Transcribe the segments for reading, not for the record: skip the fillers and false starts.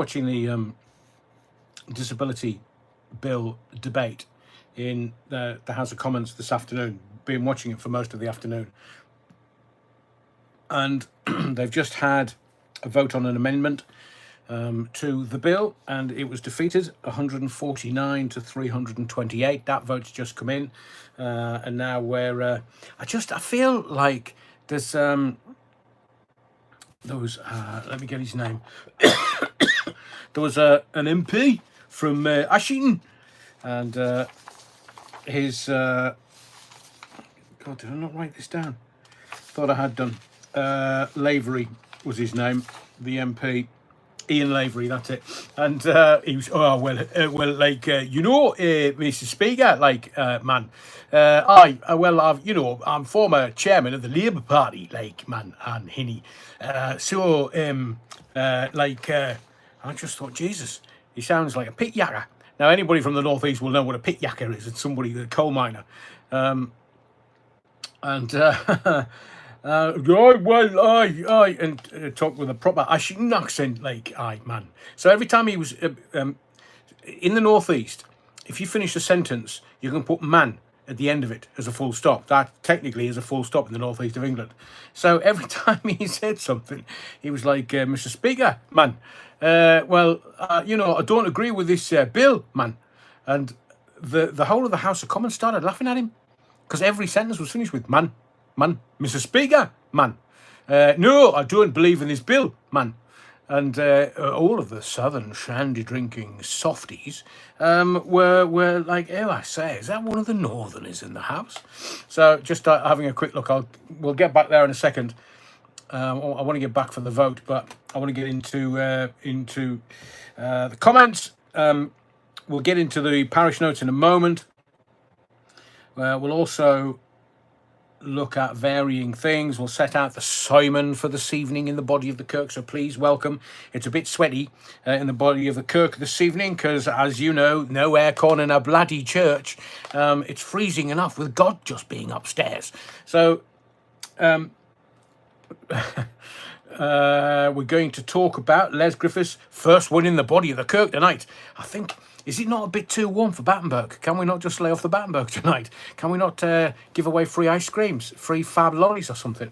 watching the disability bill debate in the House of Commons this afternoon. Been watching it for most of the afternoon, and they've just had a vote on an amendment to the bill, and it was defeated 149 to 328. That vote's just come in, and now we're. I feel like there's there was. Let me get his name. There was an MP from Ashington, and his. God, did I not write this down? Thought I had done. Lavery was his name, the MP. Ian Lavery, that's it. And he was, Mr. Speaker, man, I'm former chairman of the Labour Party, man, and Hinny. I just thought, Jesus, he sounds like a pit yacker. Now, anybody from the northeast will know what a pit yacker is. It's somebody, a coal miner. And talk with a proper Ashington accent, man. So every time he was in the northeast, if you finish a sentence, you can put man at the end of it as a full stop. That technically is a full stop in the northeast of England. So every time he said something, he was like, Mr. Speaker, man, I don't agree with this bill, man. And the whole of the House of Commons started laughing at him because every sentence was finished with man, Mr. Speaker, man. No, I don't believe in this bill, man. And all of the southern shandy drinking softies were like, oh, I say, is that one of the northerners in the house? So just having a quick look. We'll get back there in a second. I want to get back for the vote, but I want to get into the comments. We'll get into the parish notes in a moment. We'll also look at varying things. We'll set out the Simon for this evening in the body of the kirk, so please welcome. It's a bit sweaty in the body of the kirk this evening because, as you know, no aircon in a bloody church. It's freezing enough with God just being upstairs. So we're going to talk about Les Griffiths' first one in the body of the kirk tonight. I think, is it not a bit too warm for Battenberg? Can we not just lay off the Battenberg tonight? Can we not give away free ice creams, free fab lollies or something?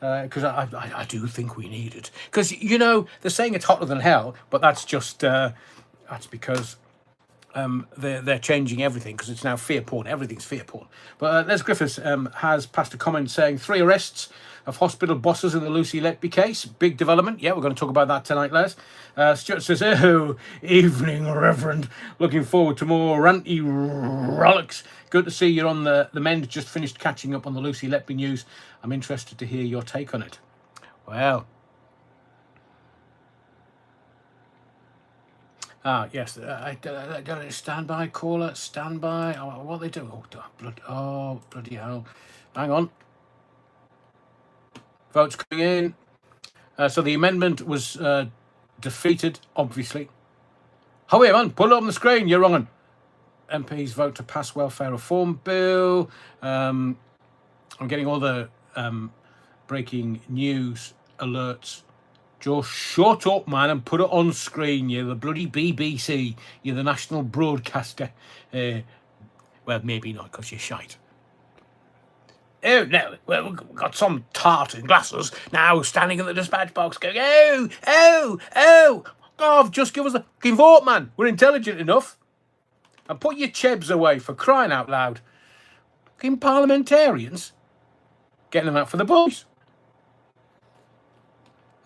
Because I do think we need it. Because, they're saying it's hotter than hell, but that's just, that's because they're changing everything because it's now fear porn. Everything's fear porn. But Les Griffiths has passed a comment saying 3 arrests of hospital bosses in the Lucy Letby case. Big development. Yeah, we're going to talk about that tonight, Les. Stuart says, oh, evening, Reverend. Looking forward to more ranty rollicks. Good to see you're on the mend. Just finished catching up on the Lucy Letby news. I'm interested to hear your take on it. Well. Yes. Standby caller. Standby. Oh, what are they doing? Oh, bloody hell. Hang on. Votes coming in. So the amendment was defeated, obviously. Oh, wait, man, put it on the screen. You're wrong. MPs vote to pass welfare reform bill. I'm getting all the breaking news alerts. Just shut up, man, and put it on screen. You're the bloody BBC. You're the national broadcaster. Well, maybe not, because you're shite. Oh, no, well, we've got some tart in glasses now standing in the dispatch box going, oh, just give us a fucking vote, man. We're intelligent enough. And put your chebs away, for crying out loud. Fucking parliamentarians. Getting them out for the boys.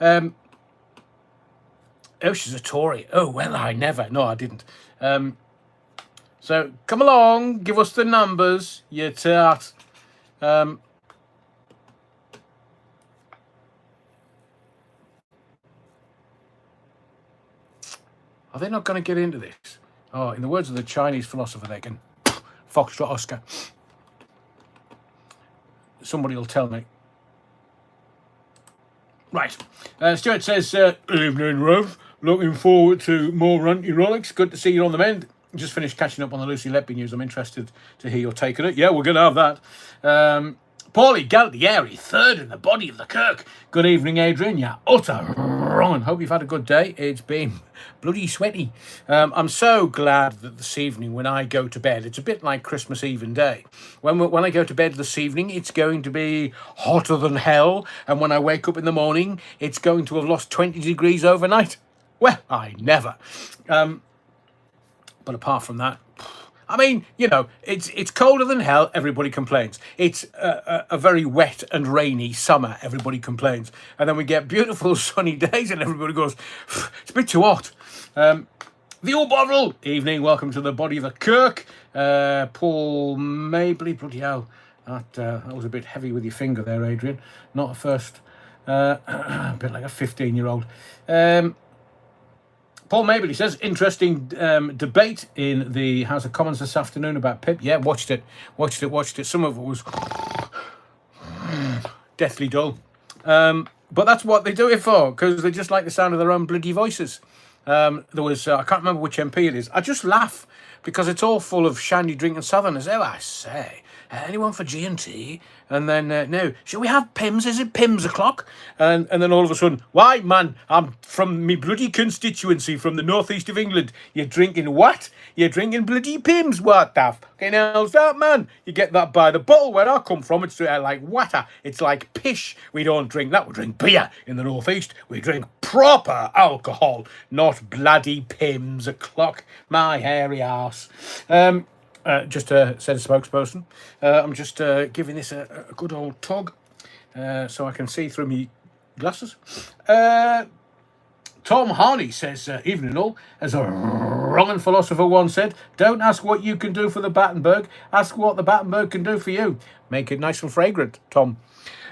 Oh, she's a Tory. Oh, well, I never. No, I didn't. So, come along, give us the numbers, you tart. Are they not going to get into this? Oh, in the words of the Chinese philosopher, they can Foxtrot Oscar. Somebody will tell me. Right. Stuart says, evening, Rev. Looking forward to more ranty rollicks. Good to see you on the mend. Just finished catching up on the Lucy Letby news. I'm interested to hear your take on it. Yeah, we're going to have that. Paulie Galtieri, third in the body of the kirk. Good evening, Adrian. Yeah, utter wrong. Hope you've had a good day. It's been bloody sweaty. I'm so glad that this evening when I go to bed, it's a bit like Christmas Eve and day. When I go to bed this evening, it's going to be hotter than hell. And when I wake up in the morning, it's going to have lost 20 degrees overnight. Well, I never. But apart from that, I mean, you know, it's colder than hell. Everybody complains. It's a very wet and rainy summer. Everybody complains. And then we get beautiful sunny days and everybody goes, it's a bit too hot. The old bottle. Evening. Welcome to the body of the Kirk. Paul Mabley. Bloody hell. That was a bit heavy with your finger there, Adrian. Not a first. A bit like a 15-year-old. Paul Mabley says, interesting debate in the House of Commons this afternoon about PIP. Yeah, watched it. Some of it was deathly dull. But that's what they do it for, because they just like the sound of their own bloody voices. There was, I can't remember which MP it is. I just laugh because it's all full of shandy drinking southerners. Oh, I say, anyone for G&T? And then, no, shall we have Pims? Is it Pims o'clock? And then all of a sudden, why, man, I'm from me bloody constituency from the northeast of England. You're drinking what? You're drinking bloody Pims. What the fucking hell's that, man? You get that by the bottle. Where I come from, it's like water. It's like pish. We don't drink that. We drink beer in the northeast. We drink proper alcohol, not bloody Pims o'clock. My hairy arse. Just said a spokesperson. I'm just giving this a good old tug so I can see through me glasses. Tom Harney says, evening all, as a wrong philosopher once said, don't ask what you can do for the Battenberg, ask what the Battenberg can do for you. Make it nice and fragrant, Tom.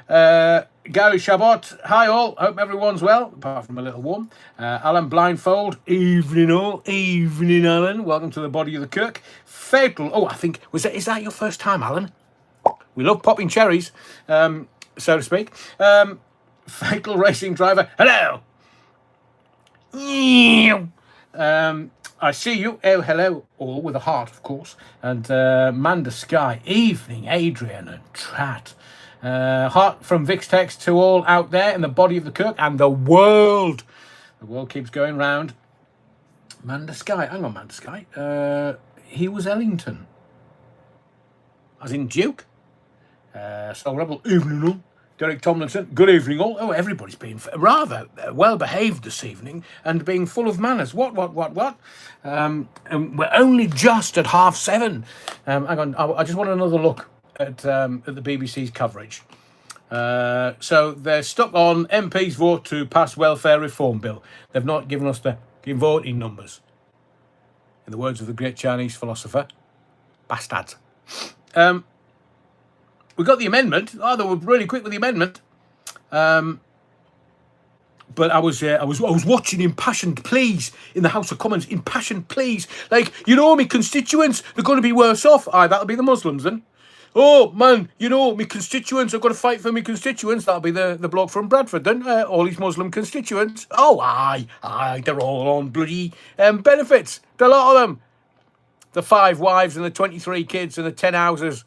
Gary Shabbat, hi all, hope everyone's well, apart from a little warm. Alan Blindfold, evening all, evening Alan, welcome to the body of the Kirk. Fatal, oh I think, is that your first time, Alan? We love popping cherries, so to speak. Fatal Racing Driver, hello. I see you, oh hello all, with a heart of course. And Manda Sky, evening Adrian and Trat. Heart from Vixtex to all out there in the body of the Kirk and the world. The world keeps going round. Manda Sky, hang on, Manda Sky. He was Ellington, as in Duke. Soul Rebel, evening all. Derek Tomlinson, good evening all. Oh, everybody's been rather well behaved this evening and being full of manners. What? And we're only just at 7:30. Hang on, I just want another look at the BBC's coverage. So they're stuck on MPs vote to pass welfare reform bill. They've not given us the voting numbers. In the words of the great Chinese philosopher, bastards. We got the amendment. Oh, they were really quick with the amendment. But I was watching Impassioned Pleas in the House of Commons. Impassioned Pleas, like, you know, me constituents, they're going to be worse off. Aye, that'll be the Muslims then. Oh man, you know, me constituents, I've got to fight for me constituents. That'll be the bloke from Bradford then. All his Muslim constituents. Oh aye, they're all on bloody benefits. The lot of them. The 5 wives and the 23 kids and the 10 houses.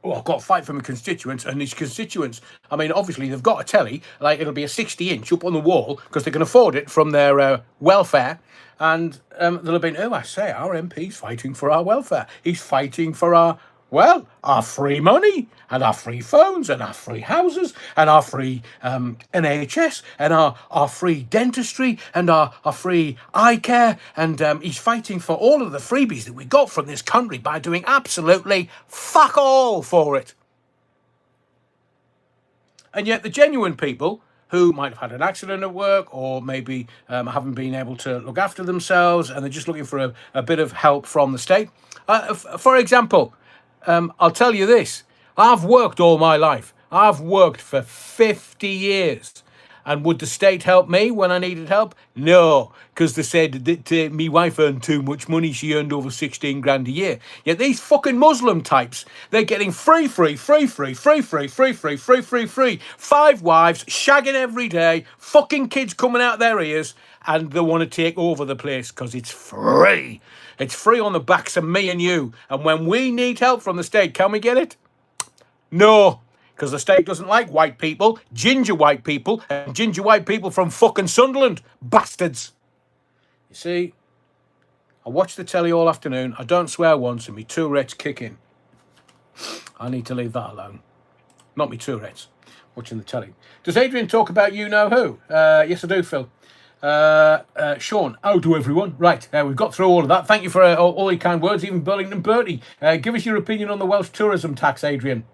Oh, I've got to fight for my constituents, and these constituents, I mean, obviously they've got a telly, like it'll be a 60-inch up on the wall because they can afford it from their welfare, and they'll have been, oh, I say, our MP's fighting for our welfare. He's fighting for our free money, and our free phones, and our free houses, and our free NHS, and our free dentistry, and our free eye care, and he's fighting for all of the freebies that we got from this country by doing absolutely fuck all for it. And yet the genuine people who might have had an accident at work or maybe haven't been able to look after themselves and they're just looking for a bit of help from the state. For example, I'll tell you this. I've worked all my life. I've worked for 50 years. And would the state help me when I needed help? No, because they said that me wife earned too much money. She earned over 16 grand a year. Yet these fucking Muslim types, they're getting free. 5 wives, shagging every day, fucking kids coming out their ears, and they want to take over the place because it's free. It's free on the backs of me and you. And when we need help from the state, can we get it? No. because the state doesn't like white people, ginger white people, and ginger white people from fucking Sunderland. Bastards. You see, I watch the telly all afternoon. I don't swear once, and me Tourette's kick in. I need to leave that alone. Not me Tourette's. Watching the telly. Does Adrian talk about you-know-who? Yes, I do, Phil. Sean, how do everyone? Right, we've got through all of that. Thank you for all your kind words, even Burlington Bertie. Give us your opinion on the Welsh tourism tax, Adrian.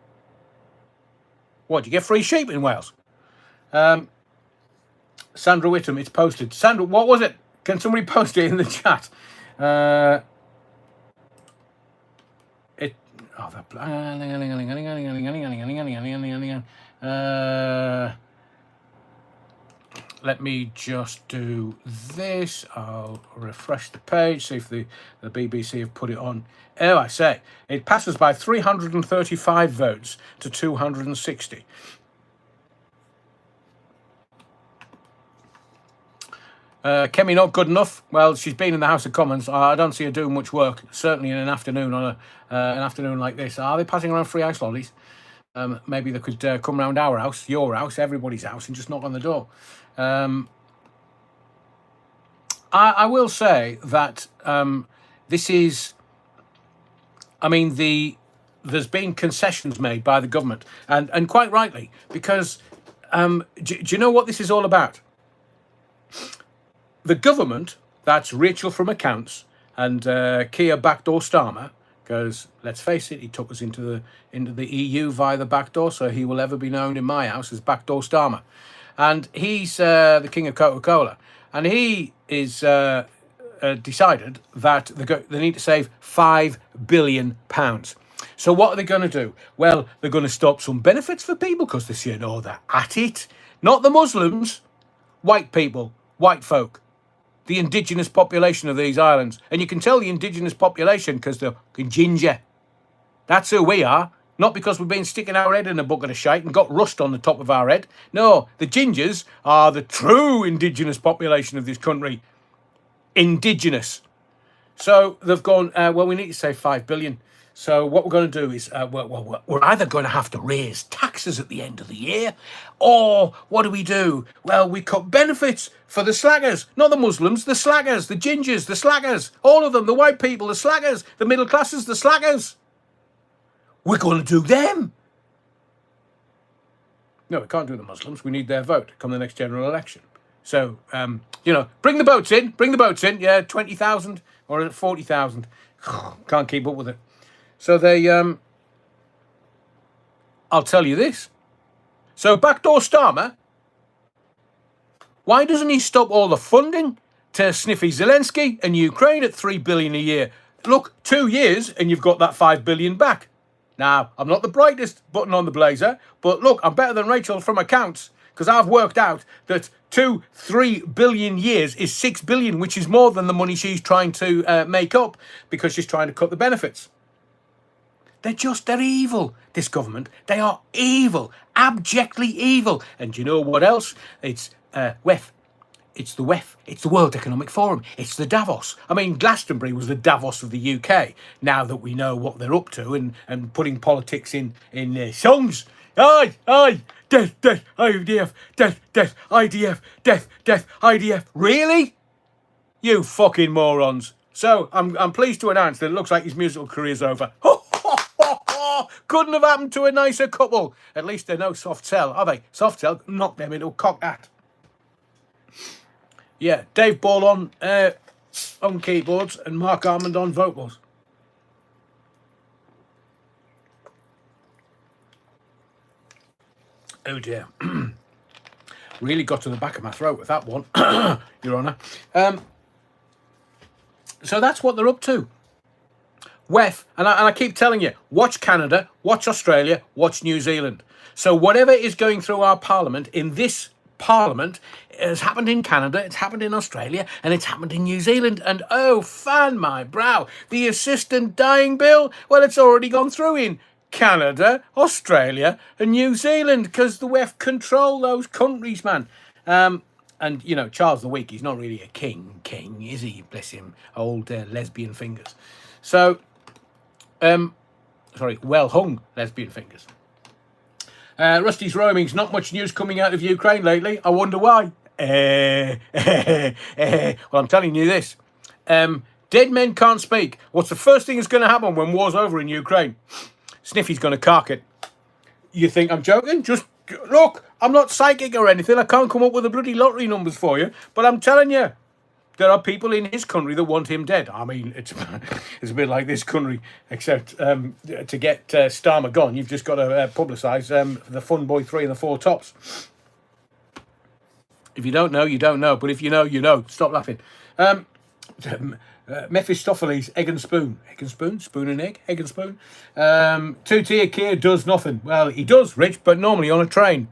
What, do you get free sheep in Wales? Sandra Whittam, it's posted. Sandra, what was it? Can somebody post it in the chat? Let me just do this. I'll refresh the page, see if the BBC have put it on. Oh, I say, it passes by 335 votes to 260. Kemi not good enough. Well, she's been in the House of Commons. I don't see her doing much work. Certainly in an afternoon on an afternoon like this. Are they passing around free ice lollies? Maybe they could come round our house, your house, everybody's house, and just knock on the door. I will say that this is. I mean, there's been concessions made by the government, and quite rightly, because do you know what this is all about? The government, that's Rachel from Accounts and Keir Backdoor Starmer, because let's face it, he took us into the EU via the back door, so he will ever be known in my house as Backdoor Starmer. And he's the king of Coca-Cola. And he is decided that they need to save £5 billion. So what are they going to do? Well, they're going to stop some benefits for people because they say, no, they're at it. Not the Muslims, white people, white folk. The indigenous population of these islands. And you can tell the indigenous population because they're ginger. That's who we are. Not because we've been sticking our head in a bucket of shite and got rust on the top of our head. No, the gingers are the true indigenous population of this country. Indigenous. So they've gone, well, we need to save $5 billion. So what we're going to do is, we're either going to have to raise taxes at the end of the year, or what do? Well, we cut benefits for the slackers, not the Muslims, the slackers, the gingers, the slackers, all of them, the white people, the slackers, the middle classes, the slackers. We're going to do them. No, we can't do the Muslims. We need their vote come the next general election. So, bring the boats in. Yeah, 20,000 or 40,000. Can't keep up with it. So they, I'll tell you this. So Backdoor Starmer, why doesn't he stop all the funding to Sniffy Zelensky and Ukraine at $3 billion a year? Look, 2 years and you've got that $5 billion back. Now, I'm not the brightest button on the blazer, but look, I'm better than Rachel from Accounts because I've worked out that 3 billion years is 6 billion, which is more than the money she's trying to make up because she's trying to cut the benefits. They're evil, this government. They are evil, abjectly evil. And do you know what else? It's WEF. It's the WEF. It's the World Economic Forum. It's the Davos. I mean, Glastonbury was the Davos of the UK. Now that we know what they're up to and putting politics in their songs. Aye, death, IDF, death, IDF, death, IDF. Really? You fucking morons. So I'm pleased to announce that it looks like his musical career's over. Couldn't have happened to a nicer couple. At least they're no soft sell, are they? Soft sell, knock them into a cock hat. Yeah, Dave Ball on keyboards and Mark Armand on vocals. Oh dear. Really got to the back of my throat with that one, Your Honour. So that's what they're up to. WEF, and I keep telling you, watch Canada, watch Australia, watch New Zealand. So whatever is going through our parliament, in this parliament, has happened in Canada, it's happened in Australia, and it's happened in New Zealand. And oh, fan my brow, the assistant dying bill, well, it's already gone through in Canada, Australia, and New Zealand, because the WEF control those countries, man. And, Charles the Weak, he's not really a king, is he? Bless him, old lesbian fingers. So, well hung lesbian fingers. Rusty's roamings. Not much news coming out of Ukraine lately. I wonder why. Well, I'm telling you this. Dead men can't speak. What's the first thing that's going to happen when war's over in Ukraine? Sniffy's going to cark it. You think I'm joking? Just look, I'm not psychic or anything. I can't come up with the bloody lottery numbers for you. But I'm telling you, there are people in his country that want him dead. I mean, it's a bit like this country, except to get Starmer gone, you've just got to publicise the Fun Boy 3 and the Four Tops. If you don't know, you don't know. But if you know, you know. Stop laughing. Mephistopheles, egg and spoon. Egg and spoon? Spoon and egg? Egg and spoon? Two-tier Kia does nothing. Well, he does, Rich, but normally on a train.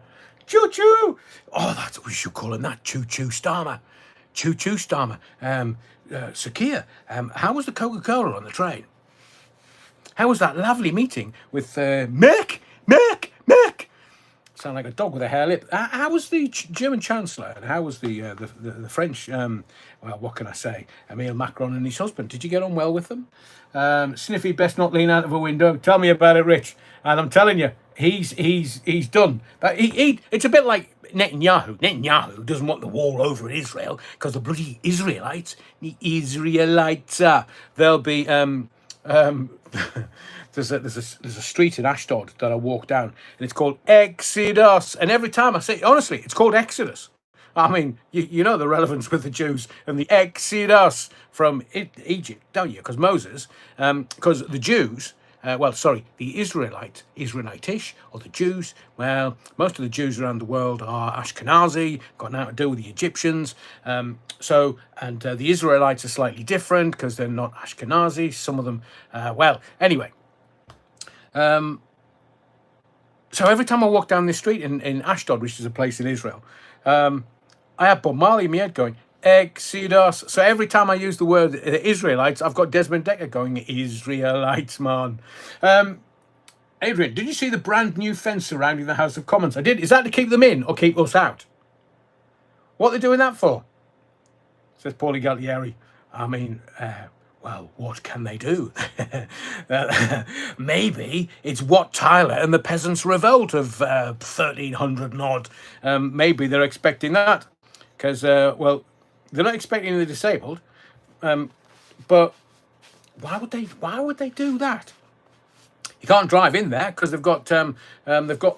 Choo-choo! Oh, we should call him that. Choo-choo Starmer. Choo-choo Starmer. Sakia, how was the Coca-Cola on the train? How was that lovely meeting with Mick? Sound like a dog with a hair lip. How was the German Chancellor? And how was the French, well, what can I say? Emile Macron and his husband. Did you get on well with them? Sniffy, best not lean out of a window. Tell me about it, Rich. And I'm telling you, he's done. But it's a bit like Netanyahu. Netanyahu doesn't want the war over in Israel because the bloody Israelites, they'll be there's a street in Ashdod that I walk down, and it's called Exodus. And every time I say, honestly, it's called Exodus. I mean, you know the relevance with the Jews and the Exodus from Egypt, don't you? Because Moses, because the Jews, the Israelitish, or the Jews, well, most of the Jews around the world are Ashkenazi, got nothing to do with the Egyptians. The Israelites are slightly different because they're not Ashkenazi. Some of them, anyway. So every time I walk down this street in Ashdod, which is a place in Israel, I have Bob Marley in my head going, Exodus. So every time I use the word Israelites, I've got Desmond Decker going, Israelites, man. Adrian, did you see the brand new fence surrounding the House of Commons? I did. Is that to keep them in or keep us out? What are they doing that for? Says Paulie Galtieri. I mean, what can they do? Maybe it's Wat Tyler and the Peasants' Revolt of 1300 and odd. Maybe they're expecting that. Because, they're not expecting the disabled. But why would they do that? You can't drive in there because they've got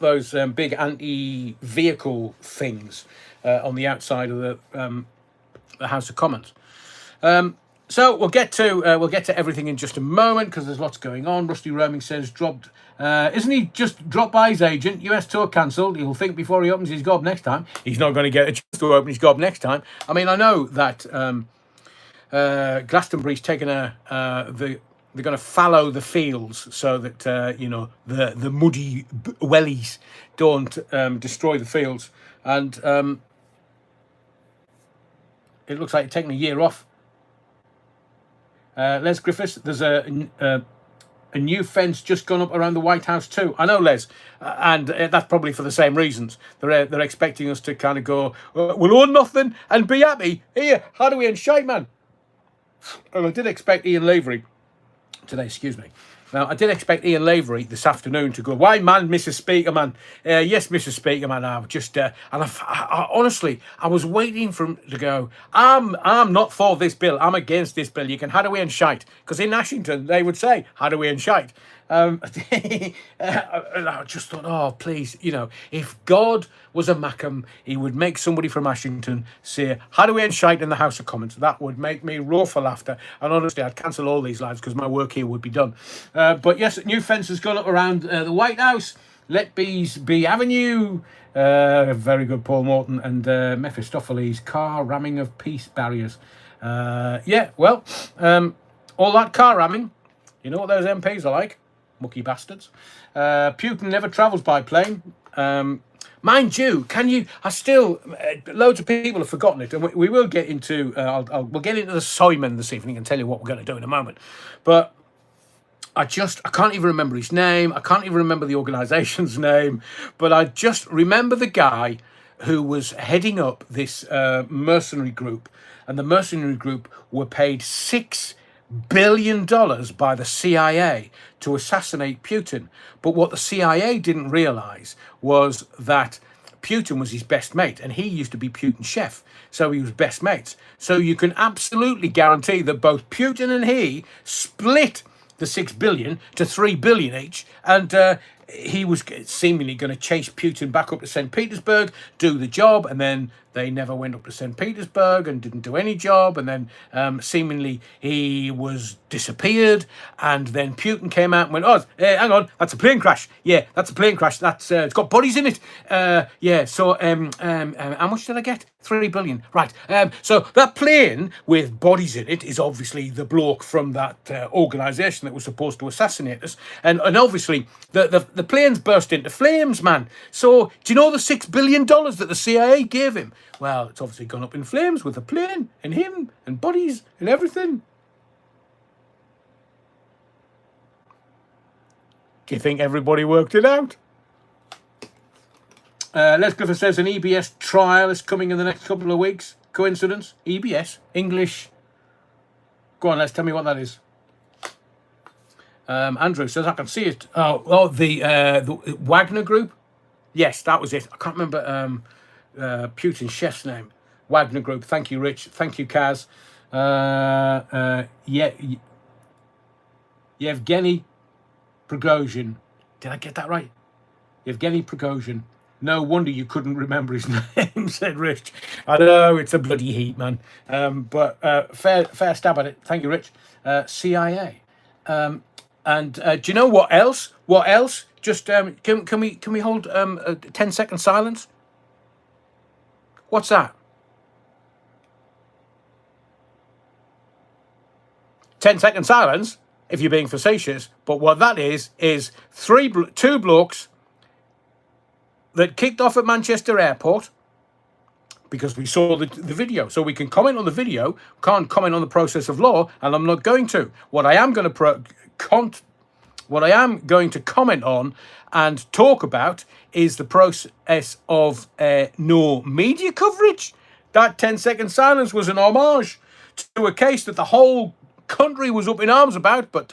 those big anti-vehicle things on the outside of the House of Commons. So we'll get to everything in just a moment because there's lots going on. Rusty Roaming says dropped. Isn't he just dropped by his agent? US tour cancelled. He'll think before he opens his gob next time. He's not going to get a chance to open his gob next time. I mean, I know that Glastonbury's taken they're going to fallow the fields so that the muddy wellies don't destroy the fields, and it looks like taking a year off. Les Griffiths, there's a new fence just gone up around the White House too. I know, Les, and that's probably for the same reasons. They're expecting us to kind of go, we'll own nothing and be happy. Here, how do we end shite, man? And I did expect Ian Lavery today, excuse me. Now, I did expect Ian Lavery this afternoon to go, why, man, Mrs. Speaker, man? Yes, Mrs. Speaker, man, I've just, and I honestly, I was waiting for him to go, I'm not for this bill, I'm against this bill, you can had away and shite. Because in Ashington, they would say, had away and shite. I just thought, oh, please, if God was a Mackham, he would make somebody from Ashington say, how do we end shite in the House of Commons? That would make me roar for laughter. And honestly, I'd cancel all these lives because my work here would be done. But yes, new fence has gone up around the White House. Letby's B Avenue. Very good, Paul Morton. And Mephistopheles, car ramming of peace barriers. All that car ramming, you know what those MPs are like? Mucky bastards. Putin never travels by plane. Mind you, loads of people have forgotten it, and we will get into, we'll get into the Simon this evening and tell you what we're going to do in a moment. But I can't even remember his name. I can't even remember the organisation's name. But I just remember the guy who was heading up this mercenary group. And the mercenary group were paid $6 billion by the CIA to assassinate Putin. But what the CIA didn't realize was that Putin was his best mate, and he used to be Putin's chef, so he was best mates. So you can absolutely guarantee that both Putin and he split the 6 billion to 3 billion each, and he was seemingly going to chase Putin back up to St. Petersburg, do the job, and then they never went up to St. Petersburg and didn't do any job, and then seemingly he was disappeared, and then Putin came out and went, oh, hang on, that's a plane crash. Yeah, that's a plane crash. That's it's got bodies in it. Yeah, so how much did I get? 3 billion. Right. So that plane with bodies in it is obviously the bloke from that organisation that was supposed to assassinate us, and obviously the plane's burst into flames, man. So do you know the $6 billion that the CIA gave him? Well, it's obviously gone up in flames with the plane and him and bodies and everything. Do you think everybody worked it out? Les Clifford says an EBS trial is coming in the next couple of weeks. Coincidence? EBS? English? Go on, Les, tell me what that is. Andrew says, I can see it. The Wagner group? Yes, that was it. I can't remember Putin's chef's name. Wagner group. Thank you, Rich. Thank you, Kaz. Yevgeny Prigozhin. Did I get that right? Yevgeny Prigozhin. No wonder you couldn't remember his name, said Rich. I know, it's a bloody heat, man. But fair stab at it. Thank you, Rich. CIA. And do you know what else? What else? Just can we hold 10-second silence? What's that? 10-second silence, if you're being facetious. But what that is two blokes that kicked off at Manchester Airport, because we saw the video. So we can comment on the video, can't comment on the process of law, and I'm not going to. What I am going to comment on and talk about is the process of no media coverage. That 10-second silence was an homage to a case that the whole country was up in arms about, but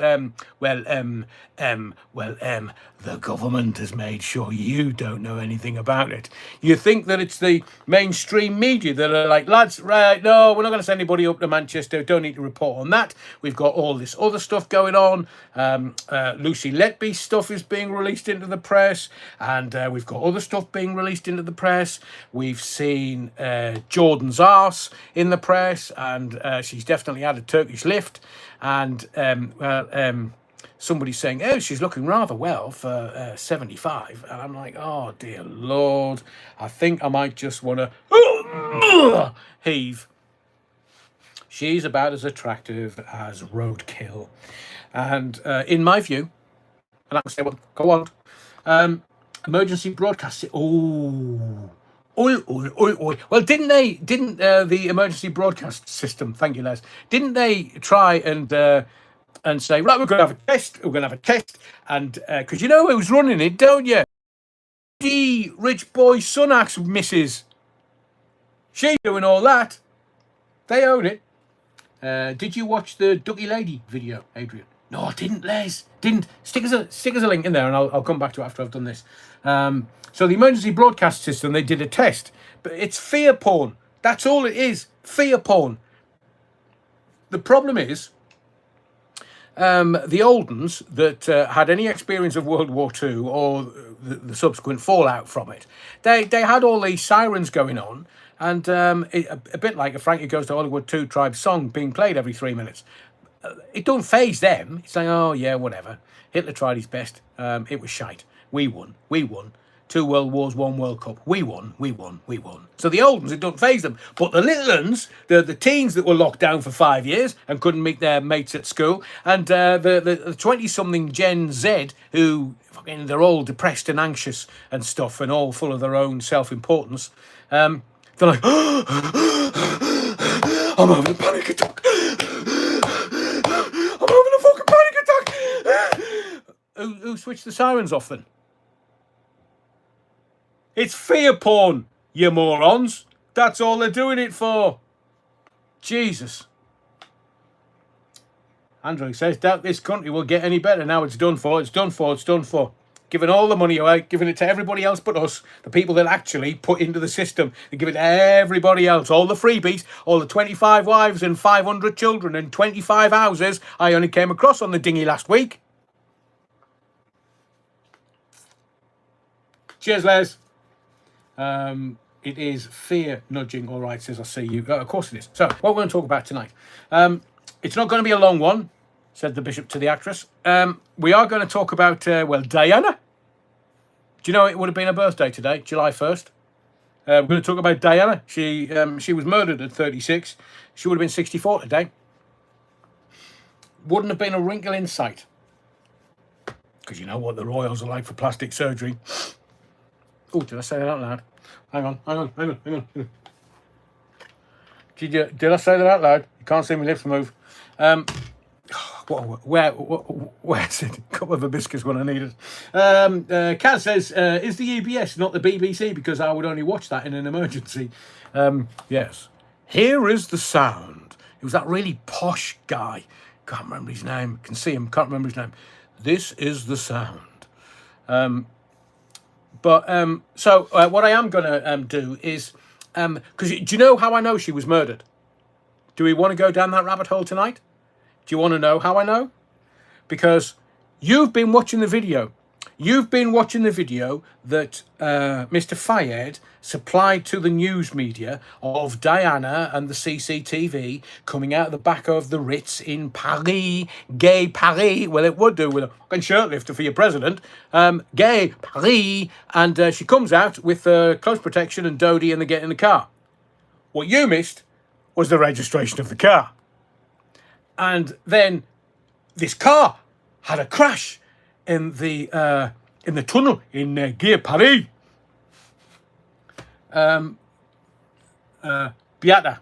the government has made sure you don't know anything about it. You think that it's the mainstream media that are like, lads, right, no, we're not going to send anybody up to Manchester, don't need to report on that. We've got all this other stuff going on. Lucy Letby stuff is being released into the press, and we've got other stuff being released into the press. We've seen Jordan's arse in the press, and she's definitely had a Turkish lift, and somebody's saying, oh, she's looking rather well for 75. And I'm like, oh, dear Lord. I think I might just want to heave. She's about as attractive as roadkill. And in my view, and I can say, well, go on. Emergency broadcast. Oh. Well, didn't the emergency broadcast system, thank you, Les, didn't they try and say, right, we're going to have a test, and because you know who's running it, don't you? The rich boy Sunak's missus. She's doing all that. They own it. Did you watch the Ducky Lady video, Adrian? No, I didn't, Les. Didn't. Stick us a link in there, and I'll come back to it after I've done this. So the emergency broadcast system, they did a test, but it's fear porn. That's all it is. Fear porn. The problem is, the old uns that had any experience of World War II or the subsequent fallout from it, they had all these sirens going on, and a bit like a Frankie Goes to Hollywood 2 Tribe song being played every 3 minutes. It don't faze them. It's like, oh yeah, whatever. Hitler tried his best. It was shite. We won. 2 World Wars, 1 World Cup. We won. So the old ones, it don't faze them. But the little ones, the teens that were locked down for 5 years and couldn't meet their mates at school, and the 20-something Gen Z who, fucking, they're all depressed and anxious and stuff and all full of their own self-importance, they're like, I'm having a panic attack. I'm having a fucking panic attack. Who switched the sirens off then? It's fear porn, you morons. That's all they're doing it for. Jesus. Andrew says, doubt this country will get any better. Now it's done for. It's done for. It's done for. Giving all the money away, giving it to everybody else but us, the people that actually put into the system. They give it to everybody else. All the freebies, all the 25 wives and 500 children and 25 houses I only came across on the dinghy last week. Cheers, Les. It is fear nudging. All right, says I see you. Of course it is. So, what we're going to talk about tonight. It's not going to be a long one, said the bishop to the actress. We are going to talk about, well, Diana. Do you know it would have been her birthday today, July 1st? We're going to talk about Diana. She was murdered at 36. She would have been 64 today. Wouldn't have been a wrinkle in sight. Because you know what the royals are like for plastic surgery. Oh, did I say that out loud? Hang on. Did I say that out loud? You can't see my lips move. Where's it? A couple of hibiscus when I need it. Kaz says, is the EBS not the BBC? Because I would only watch that in an emergency. Yes. Here is the sound. It was that really posh guy. Can't remember his name. Can see him. Can't remember his name. This is the sound. So what I am going to do is, because do you know how I know she was murdered? Do we want to go down that rabbit hole tonight? Do you want to know how I know? Because you've been watching the video. You've been watching the video that Mr. Fayed supplied to the news media of Diana and the CCTV coming out of the back of the Ritz in Paris, gay Paris. Well, it would do with a fucking shirt lifter for your president. Gay Paris. And she comes out with close protection and Dodie and they get in the car. What you missed was the registration of the car. And then this car had a crash in the tunnel in Gay Paris. Beata,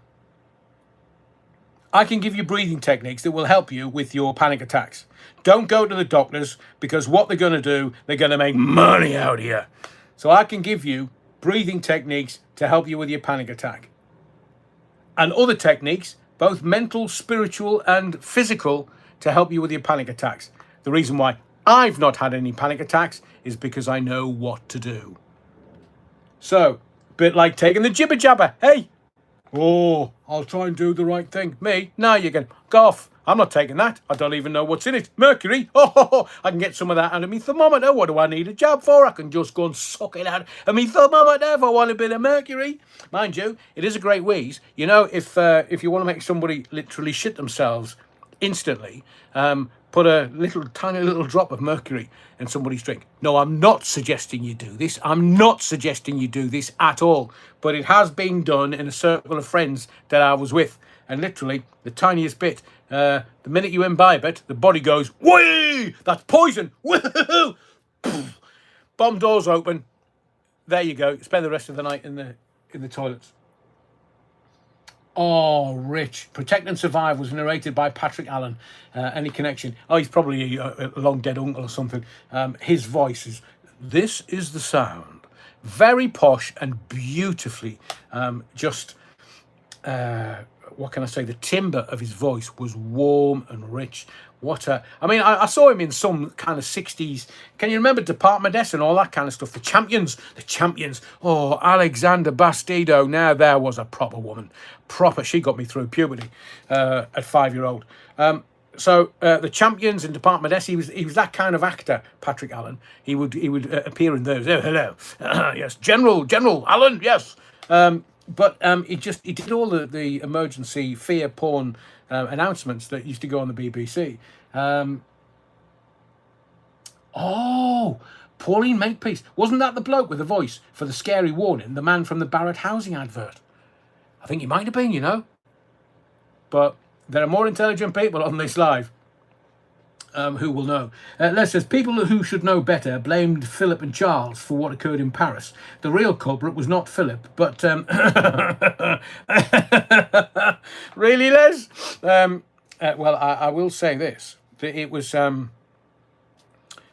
I can give you breathing techniques that will help you with your panic attacks. Don't go to the doctors because what they're going to do, they're going to make money out of you. So I can give you breathing techniques to help you with your panic attack. And other techniques, both mental, spiritual and physical, to help you with your panic attacks. The reason why I've not had any panic attacks is because I know what to do. So, bit like taking the jibber jabber. Hey, oh, I'll try and do the right thing. Me? No, you can go off. I'm not taking that. I don't even know what's in it. Mercury? Oh, I can get some of that out of me thermometer. What do I need a jab for? I can just go and suck it out of me thermometer if I want a bit of mercury. Mind you, it is a great wheeze. You know, if you want to make somebody literally shit themselves instantly, put a tiny little drop of mercury in somebody's drink. No, I'm not suggesting you do this. I'm not suggesting you do this at all. But it has been done in a circle of friends that I was with. And literally, the tiniest bit, the minute you imbibe it, the body goes, whee! That's poison! Woo-hoo-hoo! Bomb doors open. There you go. Spend the rest of the night in the toilets. Oh, Rich. Protect and Survive was narrated by Patrick Allen. Any connection? Oh, he's probably a long dead uncle or something. His voice is, this is the sound. Very posh and beautifully what can I say? The timbre of his voice was warm and rich. I saw him in some kind of 60s. Can you remember Department S and all that kind of stuff? The champions. Oh, Alexander Bastido. Now there was a proper woman. She got me through puberty at 5-year-old. So the champions in Department S, he was that kind of actor, Patrick Allen. He would appear in those. Oh, hello. Yes, General Allen, yes. But he did all the emergency fear porn announcements that used to go on the BBC. Pauline Makepeace. Wasn't that the bloke with the voice for the scary warning, the man from the Barrett housing advert? I think he might have been, you know. But there are more intelligent people on this live who will know. Les says, people who should know better blamed Philip and Charles for what occurred in Paris. The real culprit was not Philip, but... Really, Les? Well, I will say this. That it was...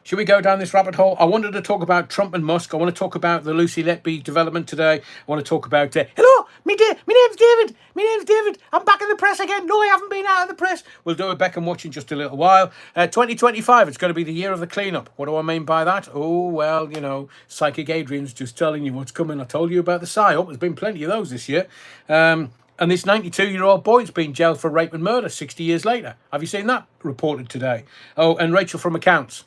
Should we go down this rabbit hole? I wanted to talk about Trump and Musk. I want to talk about the Lucy Letby development today. I want to talk about, hello, me name's David. Me name's David. I'm back in the press again. No, I haven't been out of the press. We'll do a Beckham watch in just a little while. 2025, it's going to be the year of the cleanup. What do I mean by that? Oh, well, you know, Psychic Adrian's just telling you what's coming. I told you about the PSYOP. There's been plenty of those this year. And this 92-year-old boy's been jailed for rape and murder 60 years later. Have you seen that reported today? Oh, and Rachel from Accounts.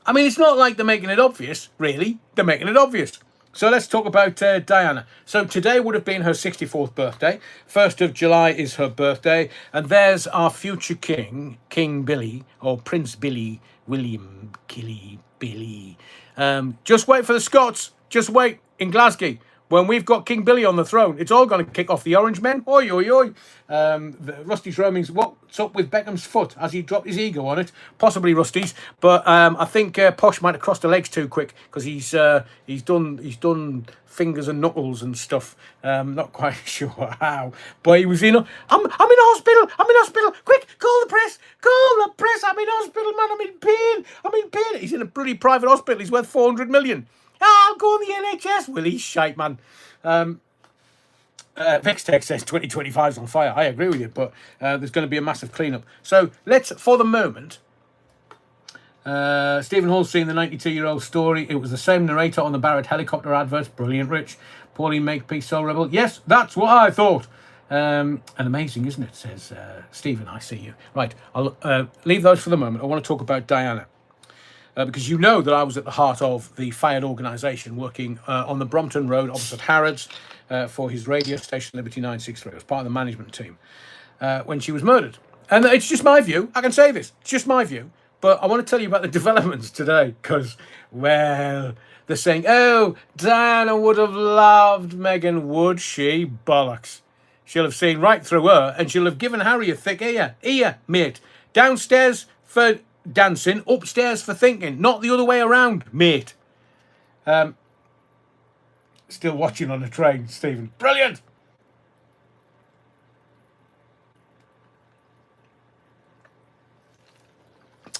I mean, it's not like they're making it obvious, really. They're making it obvious. So let's talk about Diana. So today would have been her 64th birthday. 1st of July is her birthday. And there's our future king, King Billy, or Prince Billy, William Killy Billy. Just wait for the Scots. Just wait in Glasgow. When we've got King Billy on the throne, it's all going to kick off the Orange Men. Oi, oi, oi. Rusty's roamings. What's up with Beckham's foot? Has he dropped his ego on it? Possibly Rusty's. But I think Posh might have crossed the legs too quick because he's done fingers and knuckles and stuff. Not quite sure how. But he was in. I'm in hospital. I'm in hospital. Quick, call the press. Call the press. I'm in hospital, man. I'm in pain. I'm in pain. He's in a bloody private hospital. He's worth 400 million. I'll go on the NHS. Well, he's shite, man. Vextech says 2025 is on fire. I agree with you, but there's going to be a massive cleanup. So let's, for the moment, Stephen Hall's seen the 92-year-old story. It was the same narrator on the Barrett helicopter adverts. Brilliant, Rich. Pauline Makepeace, Soul Rebel. Yes, that's what I thought. And amazing, isn't it? Says Stephen. I see you. Right, I'll leave those for the moment. I want to talk about Diana. Because you know that I was at the heart of the Fired organisation working on the Brompton Road opposite Harrods for his radio station Liberty 963. I was part of the management team when she was murdered. And it's just my view. I can say this. It's just my view. But I want to tell you about the developments today because, well, they're saying, oh, Diana would have loved Meghan, would she? Bollocks. She'll have seen right through her and she'll have given Harry a thick ear. Ear, mate. Downstairs for dancing, upstairs for thinking, not the other way around, mate. Still watching on the train, Stephen. Brilliant.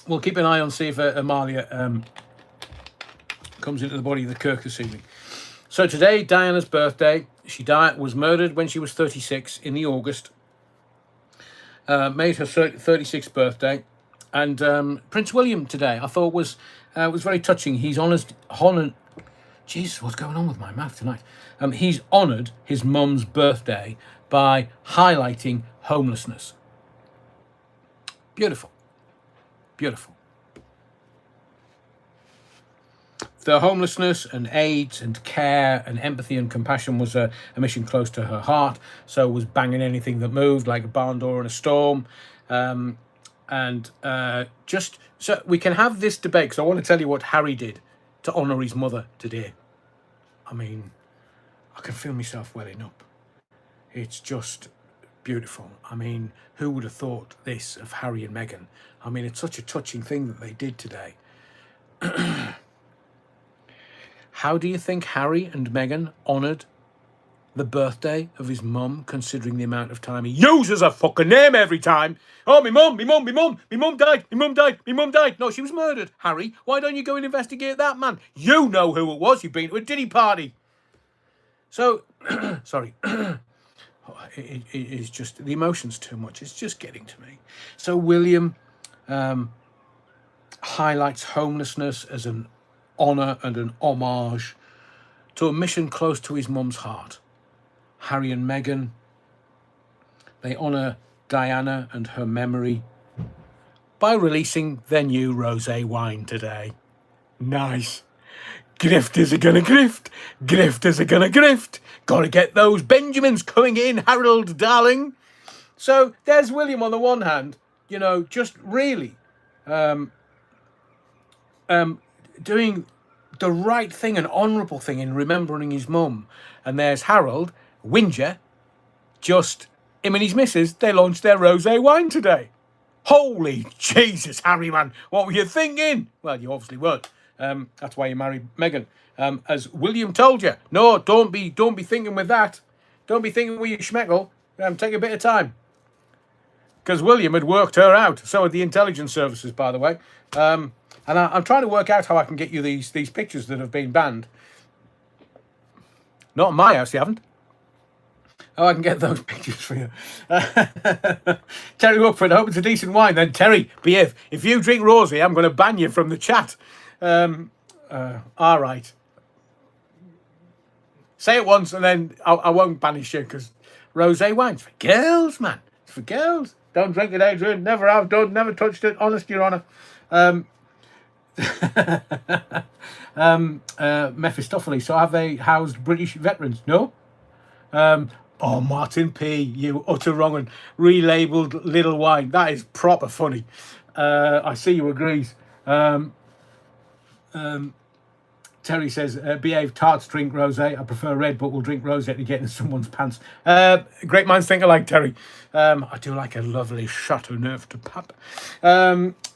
We'll keep an eye on, see if Amalia comes into the body of the Kirk this evening. So today, Diana's birthday. She was murdered when she was 36 in the August. Made her 36th birthday. And Prince William today, I thought was very touching. He's honoured. Jesus, what's going on with my mouth tonight? He's honoured his mum's birthday by highlighting homelessness. Beautiful, beautiful. The homelessness and AIDS and care and empathy and compassion was a mission close to her heart. So was banging anything that moved, like a barn door in a storm. And just so we can have this debate, because I want to tell you what Harry did to honour his mother today. I mean, I can feel myself welling up. It's just beautiful. I mean, who would have thought this of Harry and Meghan? I mean, it's such a touching thing that they did today. How do you think Harry and Meghan honoured the birthday of his mum, considering the amount of time he uses a fucking name every time? Oh, me mum died. No, she was murdered. Harry, why don't you go and investigate that, man? You know who it was. You've been to a Diddy party. So, sorry. It is just, the emotion's too much. It's just getting to me. So William highlights homelessness as an honour and an homage to a mission close to his mum's heart. Harry and Meghan, they honour Diana and her memory by releasing their new rosé wine today. Nice. Grifters are gonna grift. Grifters are gonna grift. Gotta get those Benjamins coming in, Harold, darling. So there's William on the one hand, you know, just really doing the right thing, an honourable thing in remembering his mum. And there's Harold, Whinger, just him and his missus, they launched their rosé wine today. Holy Jesus, Harry, man, what were you thinking? Well, you obviously weren't. That's why you married Meghan. As William told you, no, don't be thinking with that. Don't be thinking with your schmeckle. Take a bit of time. Because William had worked her out. So had the intelligence services, by the way. And I'm trying to work out how I can get you these pictures that have been banned. Not in my house, you haven't. Oh, I can get those pictures for you. Terry Wookford, I hope it's a decent wine. Then Terry, behave. If you drink rosé, I'm going to ban you from the chat. All right. Say it once, and then I won't banish you, because rosé wine's for girls, man. It's for girls. Don't drink it, Adrian. Never have done. Never touched it. Honest, Your Honour. Mephistopheles. So have they housed British veterans? No. Oh, Martin P, you utter wrong and relabeled Little Wine. That is proper funny. I see you agrees. Terry says, behave, tarts drink rosé. I prefer red, but we'll drink rosé to get in someone's pants. Great minds think alike, Terry. I do like a lovely Chateauneuf de Pape.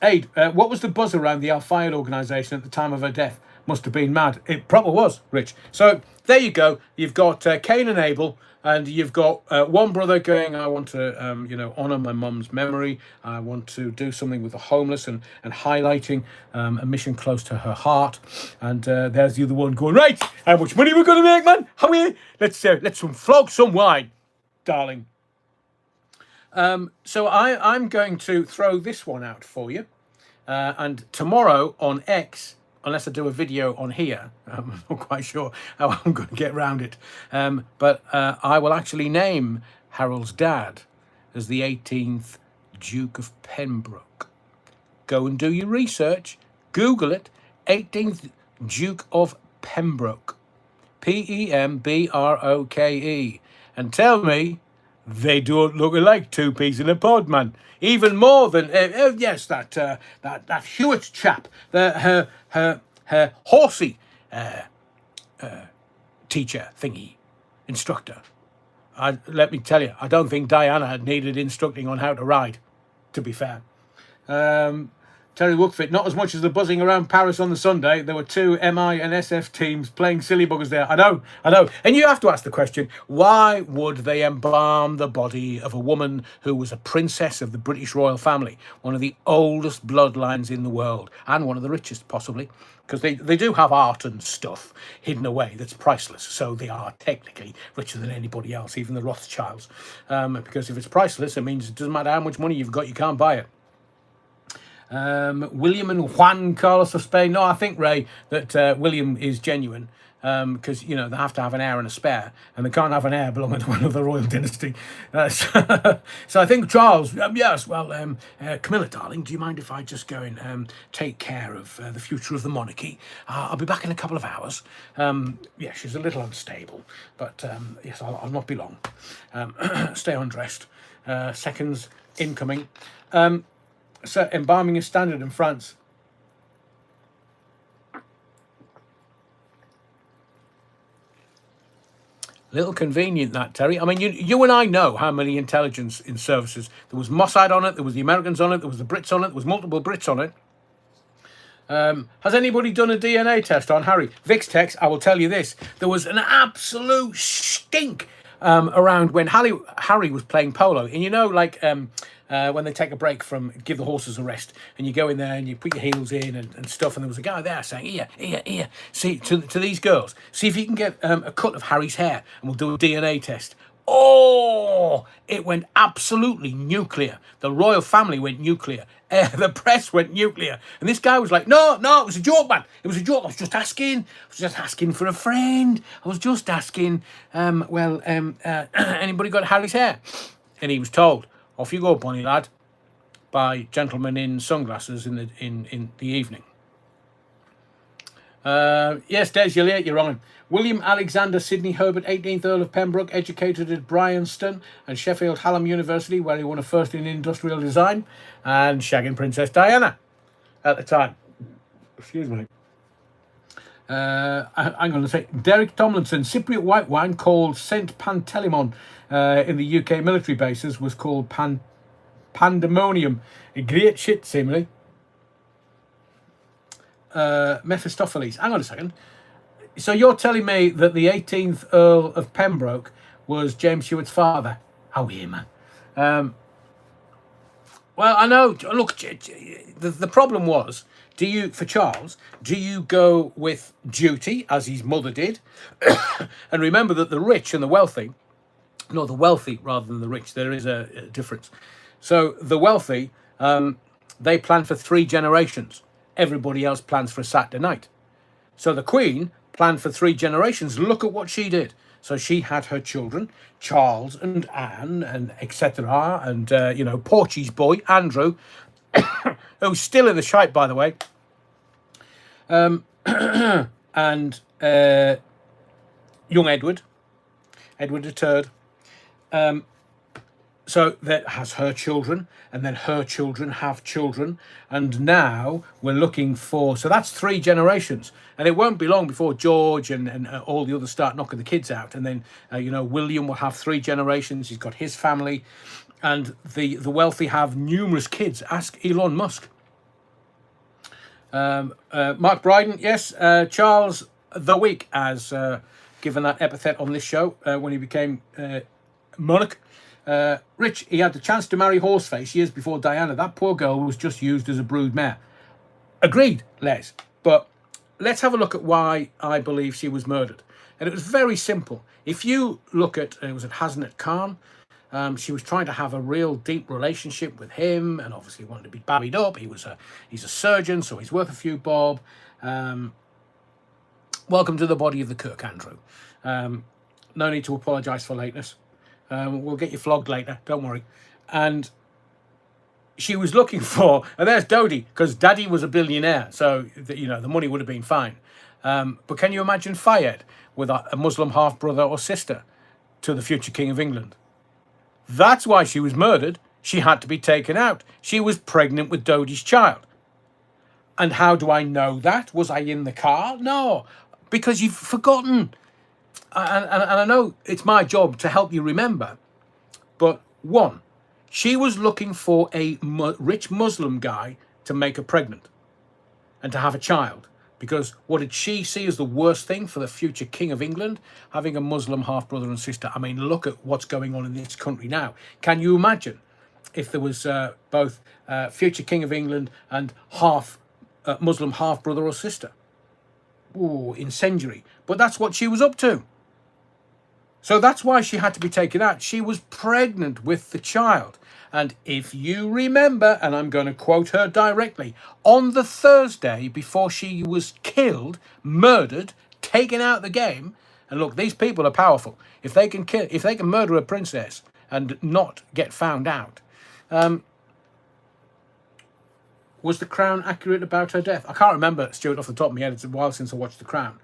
Aid, what was the buzz around the Al-Fayed organisation at the time of her death? Must have been mad. It probably was, Rich. So there you go. You've got Cain and Abel, and you've got one brother going, I want to, honour my mum's memory. I want to do something with the homeless and highlighting a mission close to her heart. And there's the other one going, right, how much money we're going to make, man? How are we? Let's flog some wine, darling. So I'm going to throw this one out for you. And tomorrow on X, unless I do a video on here, I'm not quite sure how I'm going to get around it. But I will actually name Harold's dad as the 18th Duke of Pembroke. Go and do your research. Google it. 18th Duke of Pembroke. Pembroke. And tell me they don't look like two peas in a pod, man. Even more than yes, that Hewitt chap, her horsey teacher thingy, instructor. Let me tell you, I don't think Diana had needed instructing on how to ride, to be fair. Terry Wookford, not as much as the buzzing around Paris on the Sunday. There were two MI and SF teams playing silly buggers there. I know. And you have to ask the question, why would they embalm the body of a woman who was a princess of the British royal family, one of the oldest bloodlines in the world, and one of the richest, possibly? Because they do have art and stuff hidden away that's priceless. So they are technically richer than anybody else, even the Rothschilds. Because if it's priceless, it means it doesn't matter how much money you've got, you can't buy it. William and Juan Carlos of Spain. No, I think, Ray, that William is genuine, because they have to have an heir and a spare, and they can't have an heir belonging to one of the royal dynasty. So I think Charles, yes, well, Camilla, darling, do you mind if I just go and take care of the future of the monarchy? I'll be back in a couple of hours. Yeah, she's a little unstable, but yes, I'll not be long. Stay undressed. Seconds incoming. So embalming is standard in France. Little convenient, that, Terry. I mean, you and I know how many intelligence in services. There was Mossad on it, there was the Americans on it, there was the Brits on it, there was multiple Brits on it. Has anybody done a DNA test on Harry? Vix text, I will tell you this. There was an absolute stink around when Harry was playing polo. And when they take a break from give the horses a rest, and you go in there and you put your heels in and stuff, and there was a guy there saying, here, see, to these girls, see if you can get a cut of Harry's hair, and we'll do a DNA test. Oh, it went absolutely nuclear. The royal family went nuclear. The press went nuclear. And this guy was like, no, it was a joke, man. It was a joke. I was just asking for a friend. I was just asking, anybody got Harry's hair? And he was told, off you go, Bonnie lad, by gentlemen in sunglasses in the evening. Yes, Des, you're late, you're on. William Alexander Sidney Herbert, 18th Earl of Pembroke, educated at Bryanston and Sheffield Hallam University, where he won a first in industrial design, and shagging Princess Diana at the time. Excuse me. I'm going to say Derek Tomlinson, Cypriot white wine called Saint Panteleimon in the UK military bases was called Pandemonium. A great shit, seemingly. Mephistopheles. Hang on a second. So you're telling me that the 18th Earl of Pembroke was James Hewitt's father? Oh, yeah, man. Well, I know. Look, the problem was, for Charles, do you go with duty, as his mother did? And remember that the rich and the wealthy, no, the wealthy rather than the rich, there is a difference. So the wealthy, they plan for 3 generations. Everybody else plans for a Saturday night. So the Queen planned for 3 generations. Look at what she did. So she had her children, Charles and Anne, and etc. And, Porchy's boy, Andrew, who's still in the shite, by the way. And young Edward the Third. So that has her children, and then her children have children, and now we're looking for, so that's 3 generations, and it won't be long before George and all the others start knocking the kids out, and then William will have 3 generations. He's got his family, and the wealthy have numerous kids. Ask Elon Musk. Mark Bryden, yes, Charles the Weak, as given that epithet on this show when he became monarch. Rich, he had the chance to marry Horseface years before Diana. That poor girl was just used as a brood mare. Agreed, Les. But let's have a look at why I believe she was murdered. And it was very simple. If you look at, it was at Hasnat Khan, she was trying to have a real deep relationship with him, and obviously wanted to be babbied up. He's a surgeon, so he's worth a few bob. Welcome to the body of the cook, Andrew. No need to apologise for lateness. We'll get you flogged later, don't worry. And she was looking for, and there's Dodie, because Daddy was a billionaire, so the money would have been fine. But can you imagine Fayed with a Muslim half-brother or sister to the future King of England? That's why she was murdered. She had to be taken out. She was pregnant with Dodie's child. And how do I know that? Was I in the car? No, because you've forgotten. And I know it's my job to help you remember, but 1, she was looking for a rich Muslim guy to make her pregnant and to have a child, because what did she see as the worst thing for the future King of England? Having a Muslim half-brother and sister. I mean, look at what's going on in this country now. Can you imagine if there was both future King of England and Muslim half-brother or sister? Ooh, incendiary. But that's what she was up to. So that's why she had to be taken out. She was pregnant with the child. And if you remember, and I'm going to quote her directly, on the Thursday before she was killed, murdered, taken out of the game, and look, these people are powerful. If they can murder a princess and not get found out. Was The Crown accurate about her death? I can't remember, Stuart, off the top of my head. It's a while since I watched The Crown.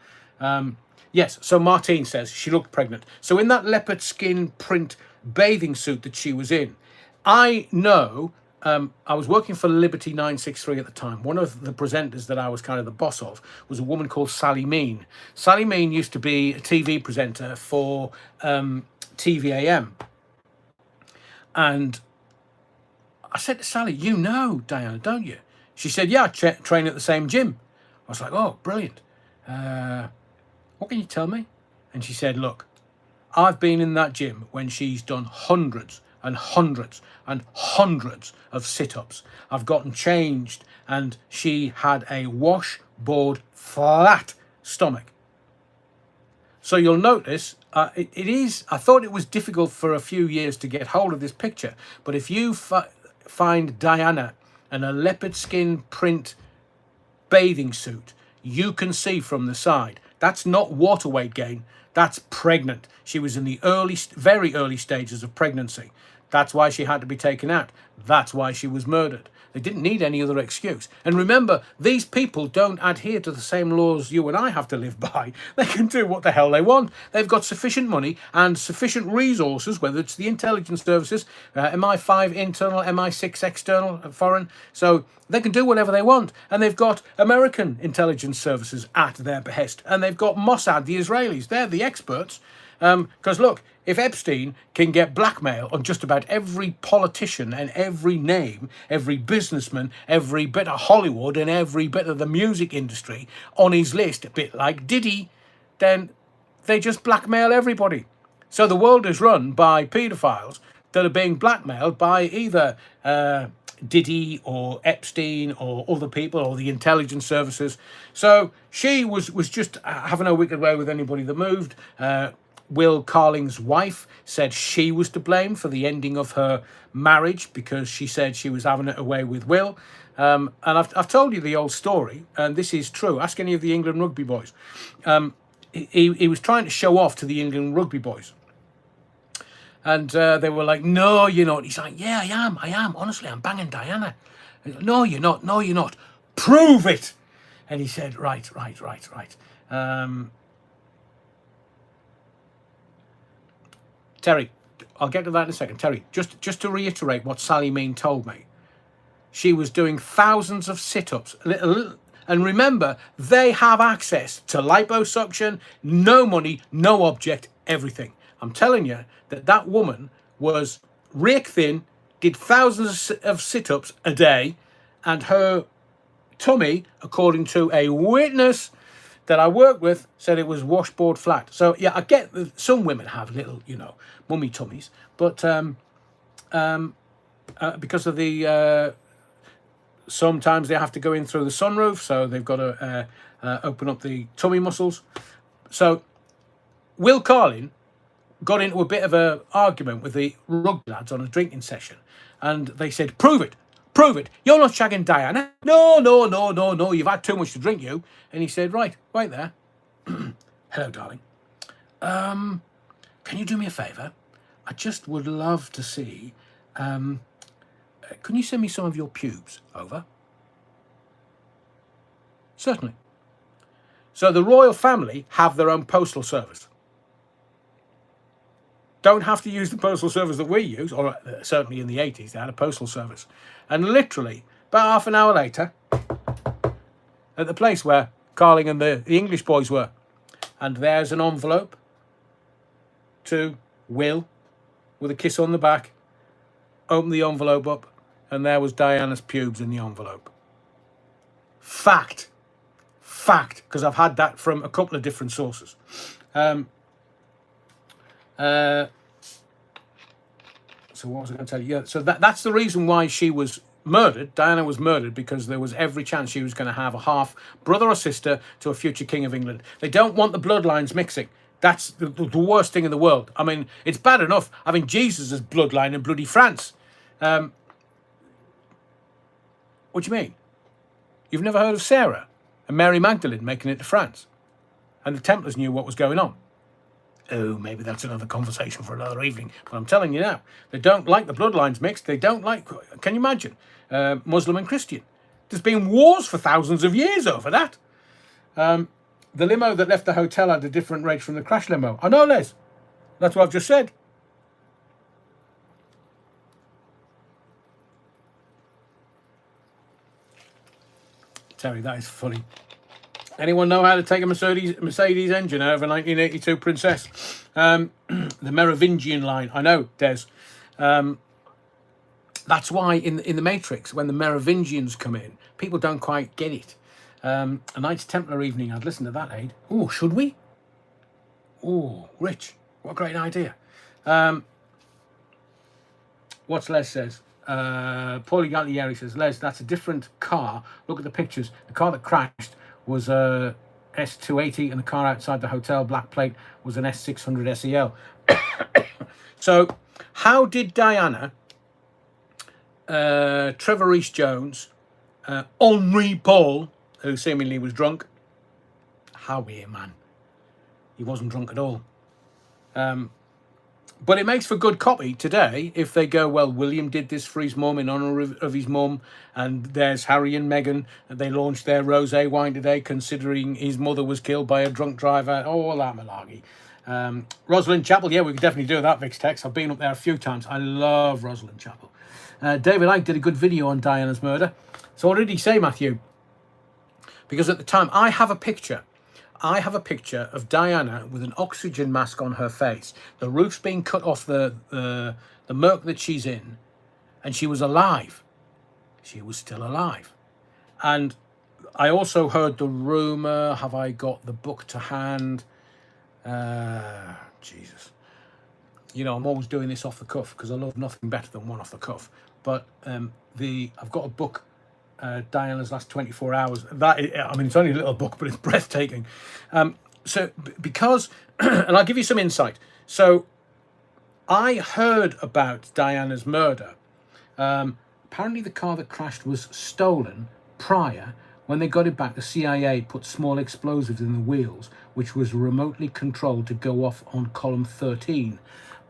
Yes, so Martine says she looked pregnant. So in that leopard skin print bathing suit that she was in, I know, I was working for Liberty 963 at the time. One of the presenters that I was kind of the boss of was a woman called Sally Mean. Sally Mean used to be a TV presenter for TVAM. And I said to Sally, you know Diana, don't you? She said, yeah, I train at the same gym. I was like, oh, brilliant. What can you tell me? And she said, look, I've been in that gym when she's done hundreds and hundreds and hundreds of sit-ups. I've gotten changed, and she had a washboard flat stomach. So you'll notice, it is, I thought it was difficult for a few years to get hold of this picture, but if you find Diana in a leopard skin print bathing suit, you can see from the side. That's not water weight gain. That's pregnant. She was in the very early stages of pregnancy. That's why she had to be taken out. That's why she was murdered. They didn't need any other excuse. And remember, these people don't adhere to the same laws you and I have to live by. They can do what the hell they want. They've got sufficient money and sufficient resources, whether it's the intelligence services, MI5 internal, MI6 external, foreign. So they can do whatever they want. And they've got American intelligence services at their behest. And they've got Mossad, the Israelis. They're the experts. Because look, if Epstein can get blackmail on just about every politician and every name, every businessman, every bit of Hollywood and every bit of the music industry on his list, a bit like Diddy, then they just blackmail everybody. So the world is run by paedophiles that are being blackmailed by either Diddy or Epstein or other people or the intelligence services. So she was just having her wicked way with anybody that moved. Will Carling's wife said she was to blame for the ending of her marriage because she said she was having it away with Will. And I've told you the old story, and this is true. Ask any of the England rugby boys. He was trying to show off to the England rugby boys. And they were like, no, you're not. He's like, yeah, I am. Honestly, I'm banging Diana. No, you're not. No, you're not. Prove it. And he said, right. Terry, I'll get to that in a second. Terry, just to reiterate what Sally Mean told me. She was doing thousands of sit-ups. And remember, they have access to liposuction, no money, no object, everything. I'm telling you that woman was rake thin, did thousands of sit-ups a day, and her tummy, according to a witness that I worked with, said it was washboard flat. So yeah, I get that some women have little, mummy tummies, but because of the sometimes they have to go in through the sunroof, so they've got to open up the tummy muscles. So Will Carling got into a bit of an argument with the rugby lads on a drinking session, and they said, prove it, you're not shagging Diana. No, you've had too much to drink, you. And he said, right there. Hello, darling. Can you do me a favour? I just would love to see, can you send me some of your pubes over? Certainly. So the royal family have their own postal service. Don't have to use the postal service that we use, or certainly in the 80s they had a postal service. And literally, about half an hour later, at the place where Carling and the English boys were, and there's an envelope to Will with a kiss on the back. Open the envelope up, and there was Diana's pubes in the envelope. Fact, because I've had that from a couple of different sources. So what was I going to tell you? Yeah, so that's the reason why she was murdered. Diana was murdered because there was every chance she was going to have a half brother or sister to a future king of England. They don't want the bloodlines mixing. That's the worst thing in the world. I mean, it's bad enough having Jesus' bloodline in bloody France. What do you mean? You've never heard of Sarah and Mary Magdalene making it to France? And the Templars knew what was going on. Oh, maybe that's another conversation for another evening. But I'm telling you now, they don't like the bloodlines mixed. They don't like, can you imagine, Muslim and Christian? There's been wars for thousands of years over that. The limo that left the hotel had a different rate from the crash limo. I know, Les. That's what I've just said. Terry, that is funny. Anyone know how to take a Mercedes engine out of a 1982 Princess? The Merovingian line. I know, Des. That's why in the Matrix, when the Merovingians come in, people don't quite get it. A Knights Templar evening, I'd listen to that, Aid. Oh, should we? Oh, Rich, what a great idea. What's Les says? Paulie Gallieri says, Les, that's a different car. Look at the pictures. The car that crashed was a S280, and the car outside the hotel, black plate, was an S600 SEL. So, how did Diana, Trevor Rees-Jones, Henri Paul, who seemingly was drunk, how weird, man. He wasn't drunk at all. But it makes for good copy today if they go, well, William did this for his mum in honour of his mum, and there's Harry and Meghan, and they launched their rosé wine today considering his mother was killed by a drunk driver. Oh, all that malarkey. Rosalind Chapel, yeah, we could definitely do that, Vix Tex. I've been up there a few times. I love Rosalind Chapel. David Icke did a good video on Diana's murder. So what did he say, Matthew? Because at the time, I have a picture of Diana with an oxygen mask on her face. The roof's being cut off the murk that she's in, and she was alive. She was still alive. And I also heard the rumour, have I got the book to hand? Jesus. you know, I'm always doing this off the cuff because I love nothing better than one off the cuff. But I've got a book, Diana's Last 24 Hours. I mean, it's only a little book, but it's breathtaking. Because, and I'll give you some insight. So I heard about Diana's murder. Apparently the car that crashed was stolen prior. When they got it back, the CIA put small explosives in the wheels, which was remotely controlled to go off on column 13.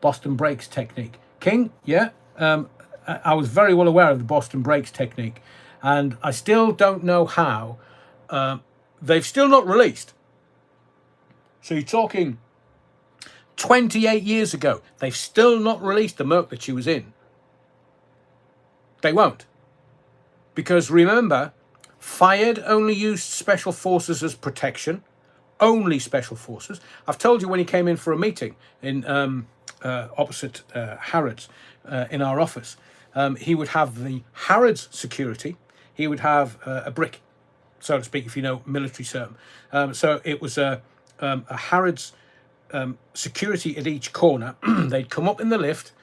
Boston brakes technique. King, yeah, I was very well aware of the Boston brakes technique, and I still don't know how. They've still not released. So you're talking 28 years ago. They've still not released the Merc that she was in. They won't. Because remember, Fayed only used special forces as protection. Only special forces. I've told you when he came in for a meeting in opposite Harrods in our office, he would have the Harrods security. He would have a brick, so to speak, if you know military term. So it was a Harrods security at each corner. They'd come up in the lift.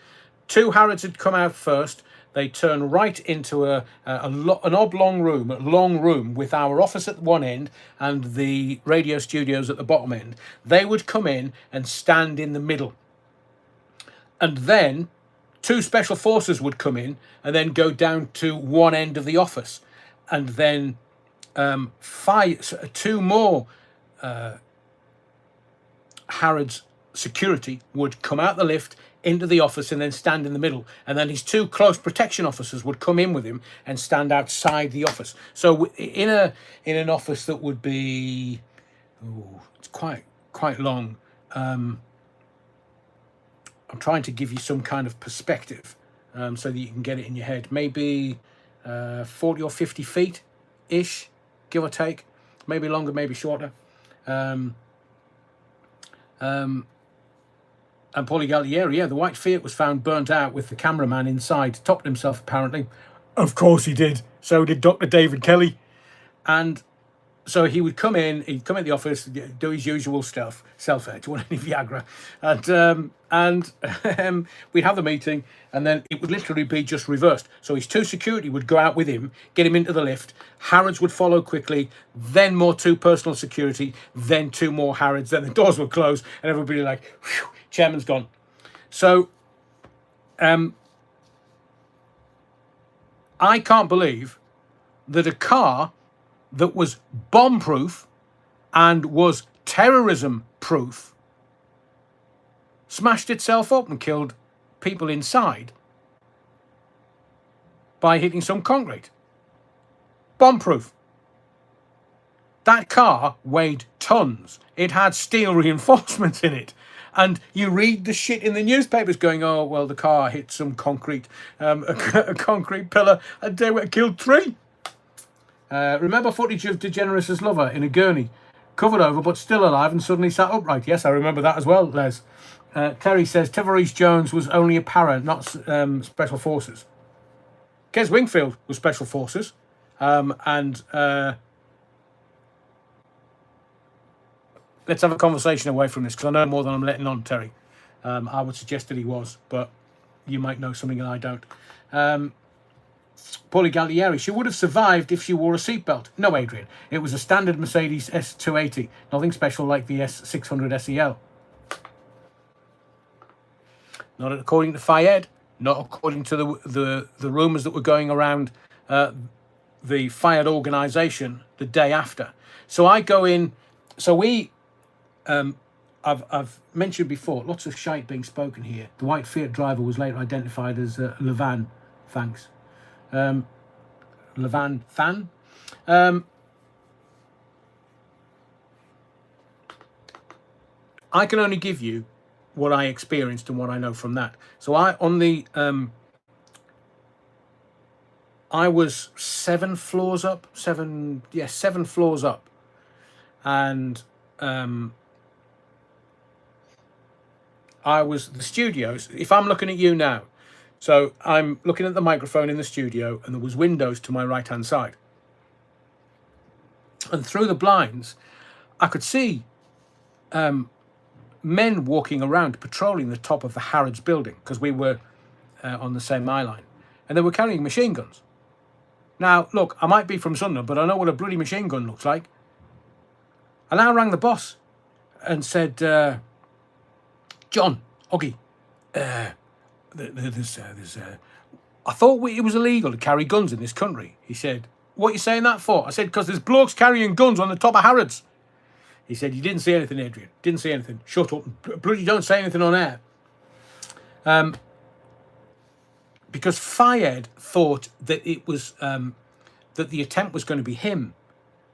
2 Harrods had come out first. They turn right into an oblong room with our office at one end and the radio studios at the bottom end. They would come in and stand in the middle. And then 2 special forces would come in and then go down to one end of the office. And then 2 more Harrods security would come out the lift into the office and then stand in the middle, and then his 2 close protection officers would come in with him and stand outside the office. So in an office that would be, it's quite long. I'm trying to give you some kind of perspective so that you can get it in your head. Maybe 40 or 50 feet ish, give or take, maybe longer, maybe shorter. And Paulie Gallieri, yeah, the white Fiat was found burnt out with the cameraman inside. Topped himself, apparently. Of course he did. So did Dr. David Kelly. And so he would come in, he'd come in the office, do his usual stuff. Self-edge, want any Viagra. And we'd have the meeting, and then it would literally be just reversed. So his 2 security would go out with him, get him into the lift. Harrods would follow quickly, then more 2 personal security, then 2 more Harrods, then the doors would close, and everybody like, whew, chairman's gone. So I can't believe that a car that was bomb-proof and was terrorism-proof smashed itself up and killed people inside by hitting some concrete. Bomb-proof. That car weighed tons. It had steel reinforcements in it. And you read the shit in the newspapers going, oh, well, the car hit some concrete, a concrete pillar, and they were killed 3. Remember footage of DeGeneres' lover in a gurney, covered over but still alive and suddenly sat upright? Yes, I remember that as well, Les. Terry says Tavares Jones was only a para, not special forces. Kes Wingfield was special forces. Let's have a conversation away from this, because I know more than I'm letting on, Terry. I would suggest that he was, but you might know something and I don't. Paulie Gallieri, she would have survived if she wore a seatbelt. No, Adrian. It was a standard Mercedes S280. Nothing special like the S600 SEL. Not according to Fayed. Not according to the rumours that were going around the Fayed organisation the day after. So I go in. So we... I've mentioned before, lots of shite being spoken here. The white Fiat driver was later identified as Levan. Thanks. Levan Than. I can only give you what I experienced and what I know from that. So I was 7 floors up, 7 floors up, and I was the studios. If I'm looking at you now, so I'm looking at the microphone in the studio, and there was windows to my right-hand side. And through the blinds, I could see men walking around patrolling the top of the Harrods building, because we were on the same eye line, and they were carrying machine guns. Now, look, I might be from Sunderland, but I know what a bloody machine gun looks like. And I rang the boss and said, John, Oggy, I thought it was illegal to carry guns in this country. He said, what are you saying that for? I said, because there's blokes carrying guns on the top of Harrods. He said, you didn't see anything, Adrian. Didn't see anything. Shut up. Bloody don't say anything on air. Because Fayed thought that it was, that the attempt was going to be him,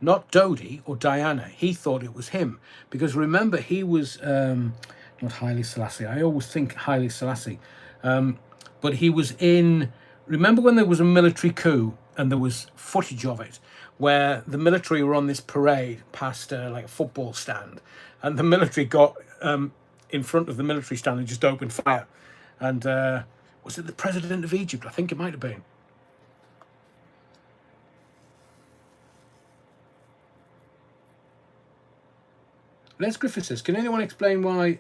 not Dodi or Diana. He thought it was him. Because remember, he was, not Haile Selassie. I always think Haile Selassie. But he was in, remember when there was a military coup and there was footage of it, where the military were on this parade past like a football stand, and the military got in front of the military stand and just opened fire. And was it the president of Egypt? I think it might have been. Les Griffith says, can anyone explain why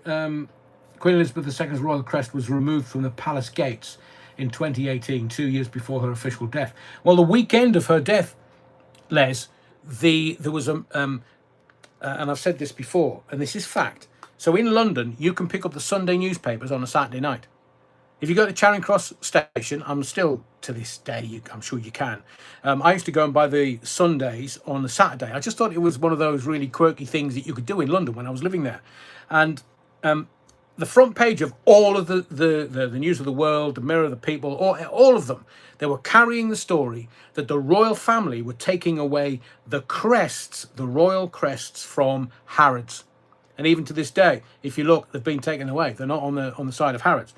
Queen Elizabeth II's royal crest was removed from the palace gates in 2018, 2 years before her official death? Well, the weekend of her death, Les, there was a, and I've said this before, and this is fact. So in London, you can pick up the Sunday newspapers on a Saturday night. If you go to Charing Cross station, I'm still, to this day, I'm sure you can. I used to go and buy the Sundays on a Saturday. I just thought it was one of those really quirky things that you could do in London when I was living there. And the front page of all of the News of the World, the Mirror of the People, all of them, they were carrying the story that the royal family were taking away the crests, the royal crests from Harrods. And even to this day, if you look, they've been taken away. They're not on the side of Harrods.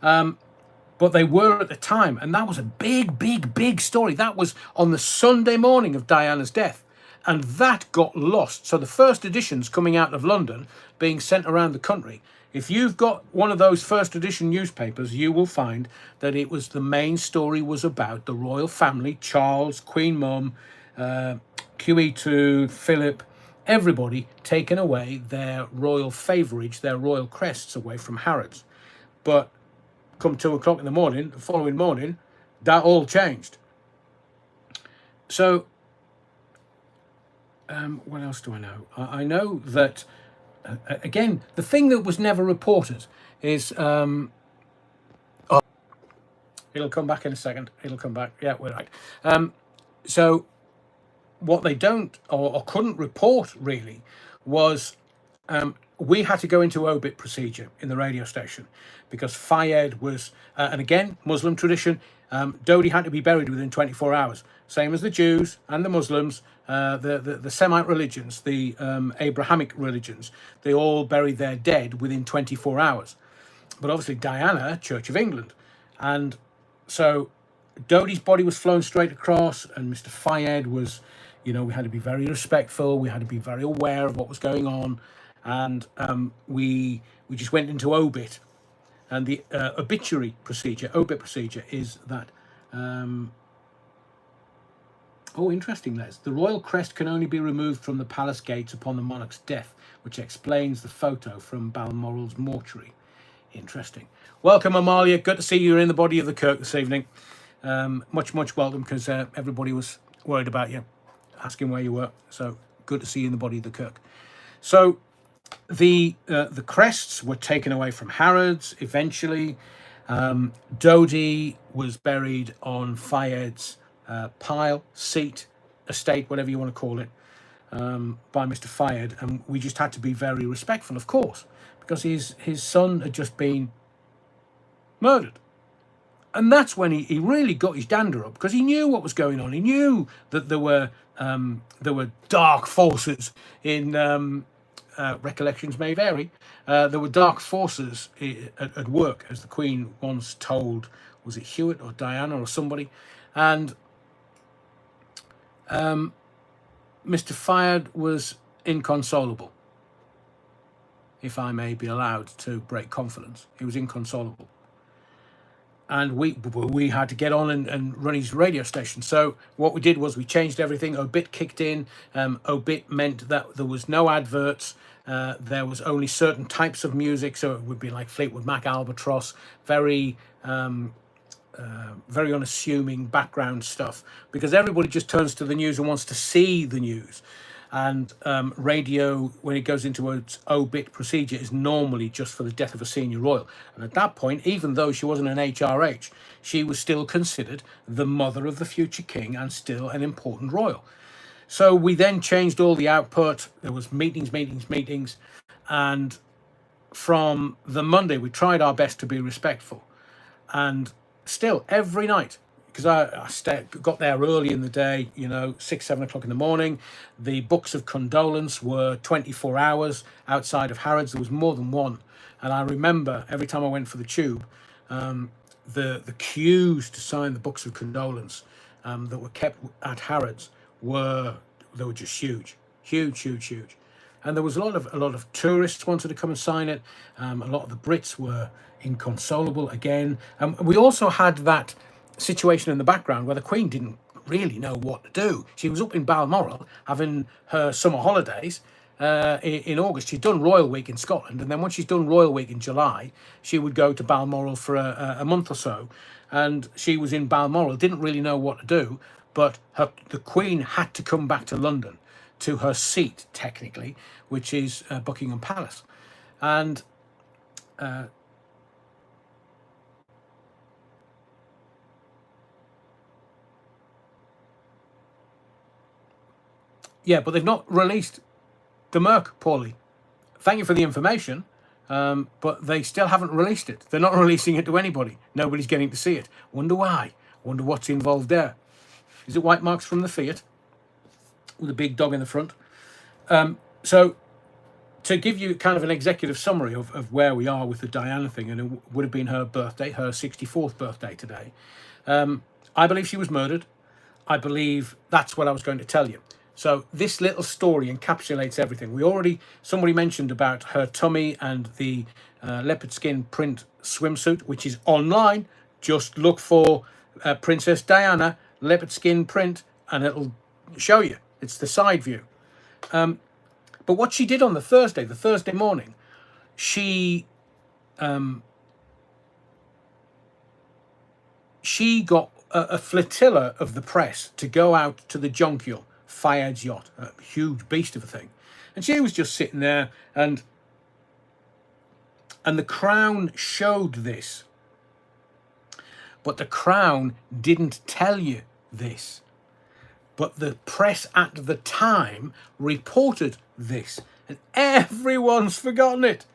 But they were at the time, and that was a big story. That was on the Sunday morning of Diana's death, and that got lost. So the first editions coming out of London being sent around the country, if you've got one of those first edition newspapers, you will find that it was, the main story was about the royal family, Charles, Queen Mum, QE2, Philip, everybody taking away their royal favourage, their royal crests away from Harrods. But come 2 o'clock in the morning, the following morning, that all changed. So, what else do I know? I know that, again, the thing that was never reported is, oh, it'll come back in a second. It'll come back. Yeah, we're right. So, what they don't or couldn't report really was, we had to go into obit procedure in the radio station because Fayed was, and again, Muslim tradition, Dodi had to be buried within 24 hours. Same as the Jews and the Muslims, the Semite religions, the Abrahamic religions, they all bury their dead within 24 hours. But obviously Diana, Church of England. And so Dodi's body was flown straight across, and Mr. Fayed was, you know, we had to be very respectful. We had to be very aware of what was going on. And we just went into obit. And the obituary procedure, obit procedure, is that, oh, interesting, Les. The royal crest can only be removed from the palace gates upon the monarch's death, which explains the photo from Balmoral's mortuary. Interesting. Welcome, Amalia. Good to see you in the body of the Kirk this evening. Much welcome, because everybody was worried about you, asking where you were. So good to see you in the body of the Kirk. So the crests were taken away from Harrods eventually. Dodi was buried on Fayed's pile, seat, estate, whatever you want to call it, by Mr. Fayed, and we just had to be very respectful, of course, because his son had just been murdered. And that's when he really got his dander up, because he knew what was going on. He knew that there were dark forces in, recollections may vary, there were dark forces at work, as the Queen once told, was it Hewitt or Diana or somebody? And Mr. Fayed was inconsolable, if I may be allowed to break confidence. He was inconsolable. and we had to get on and run his radio station. So what we did was we changed everything. Obit kicked in. Obit meant that there was no adverts. There was only certain types of music, so it would be like Fleetwood Mac, Albatross, very very unassuming background stuff, because everybody just turns to the news and wants to see the news. And radio, when it goes into its obit procedure, is normally just for the death of a senior royal. And at that point, even though she wasn't an HRH, she was still considered the mother of the future king and still an important royal. So we then changed all the output. There was meetings. And from the Monday, we tried our best to be respectful. And still, every night, because I got there early in the day, 6, 7 o'clock in the morning. The books of condolence were 24 hours outside of Harrods. There was more than one. And I remember every time I went for the tube, the queues to sign the books of condolence that were kept at Harrods they were just huge. And there was a lot of tourists wanted to come and sign it. A lot of the Brits were inconsolable again. We also had that situation in the background where the Queen didn't really know what to do. She was up in Balmoral having her summer holidays in August. She'd done Royal Week in Scotland, and then once she's done Royal Week in July, she would go to Balmoral for a month or so. And she was in Balmoral, didn't really know what to do, but the Queen had to come back to London, to her seat, technically, which is Buckingham Palace. And yeah, but they've not released the Merc, Paulie. Thank you for the information, but they still haven't released it. They're not releasing it to anybody. Nobody's getting to see it. Wonder why? Wonder what's involved there. Is it white marks from the Fiat with a big dog in the front? So to give you kind of an executive summary of where we are with the Diana thing, and it would have been her birthday, her 64th birthday today. I believe she was murdered. I believe that's what I was going to tell you. So this little story encapsulates everything. Somebody mentioned about her tummy and the leopard skin print swimsuit, which is online. Just look for Princess Diana leopard skin print and it'll show you. It's the side view. But what she did on the Thursday morning, she got a flotilla of the press to go out to the Jonquil, Fayed's yacht, a huge beast of a thing. And she was just sitting there, and the Crown showed this. But the Crown didn't tell you this. But the press at the time reported this, and everyone's forgotten it.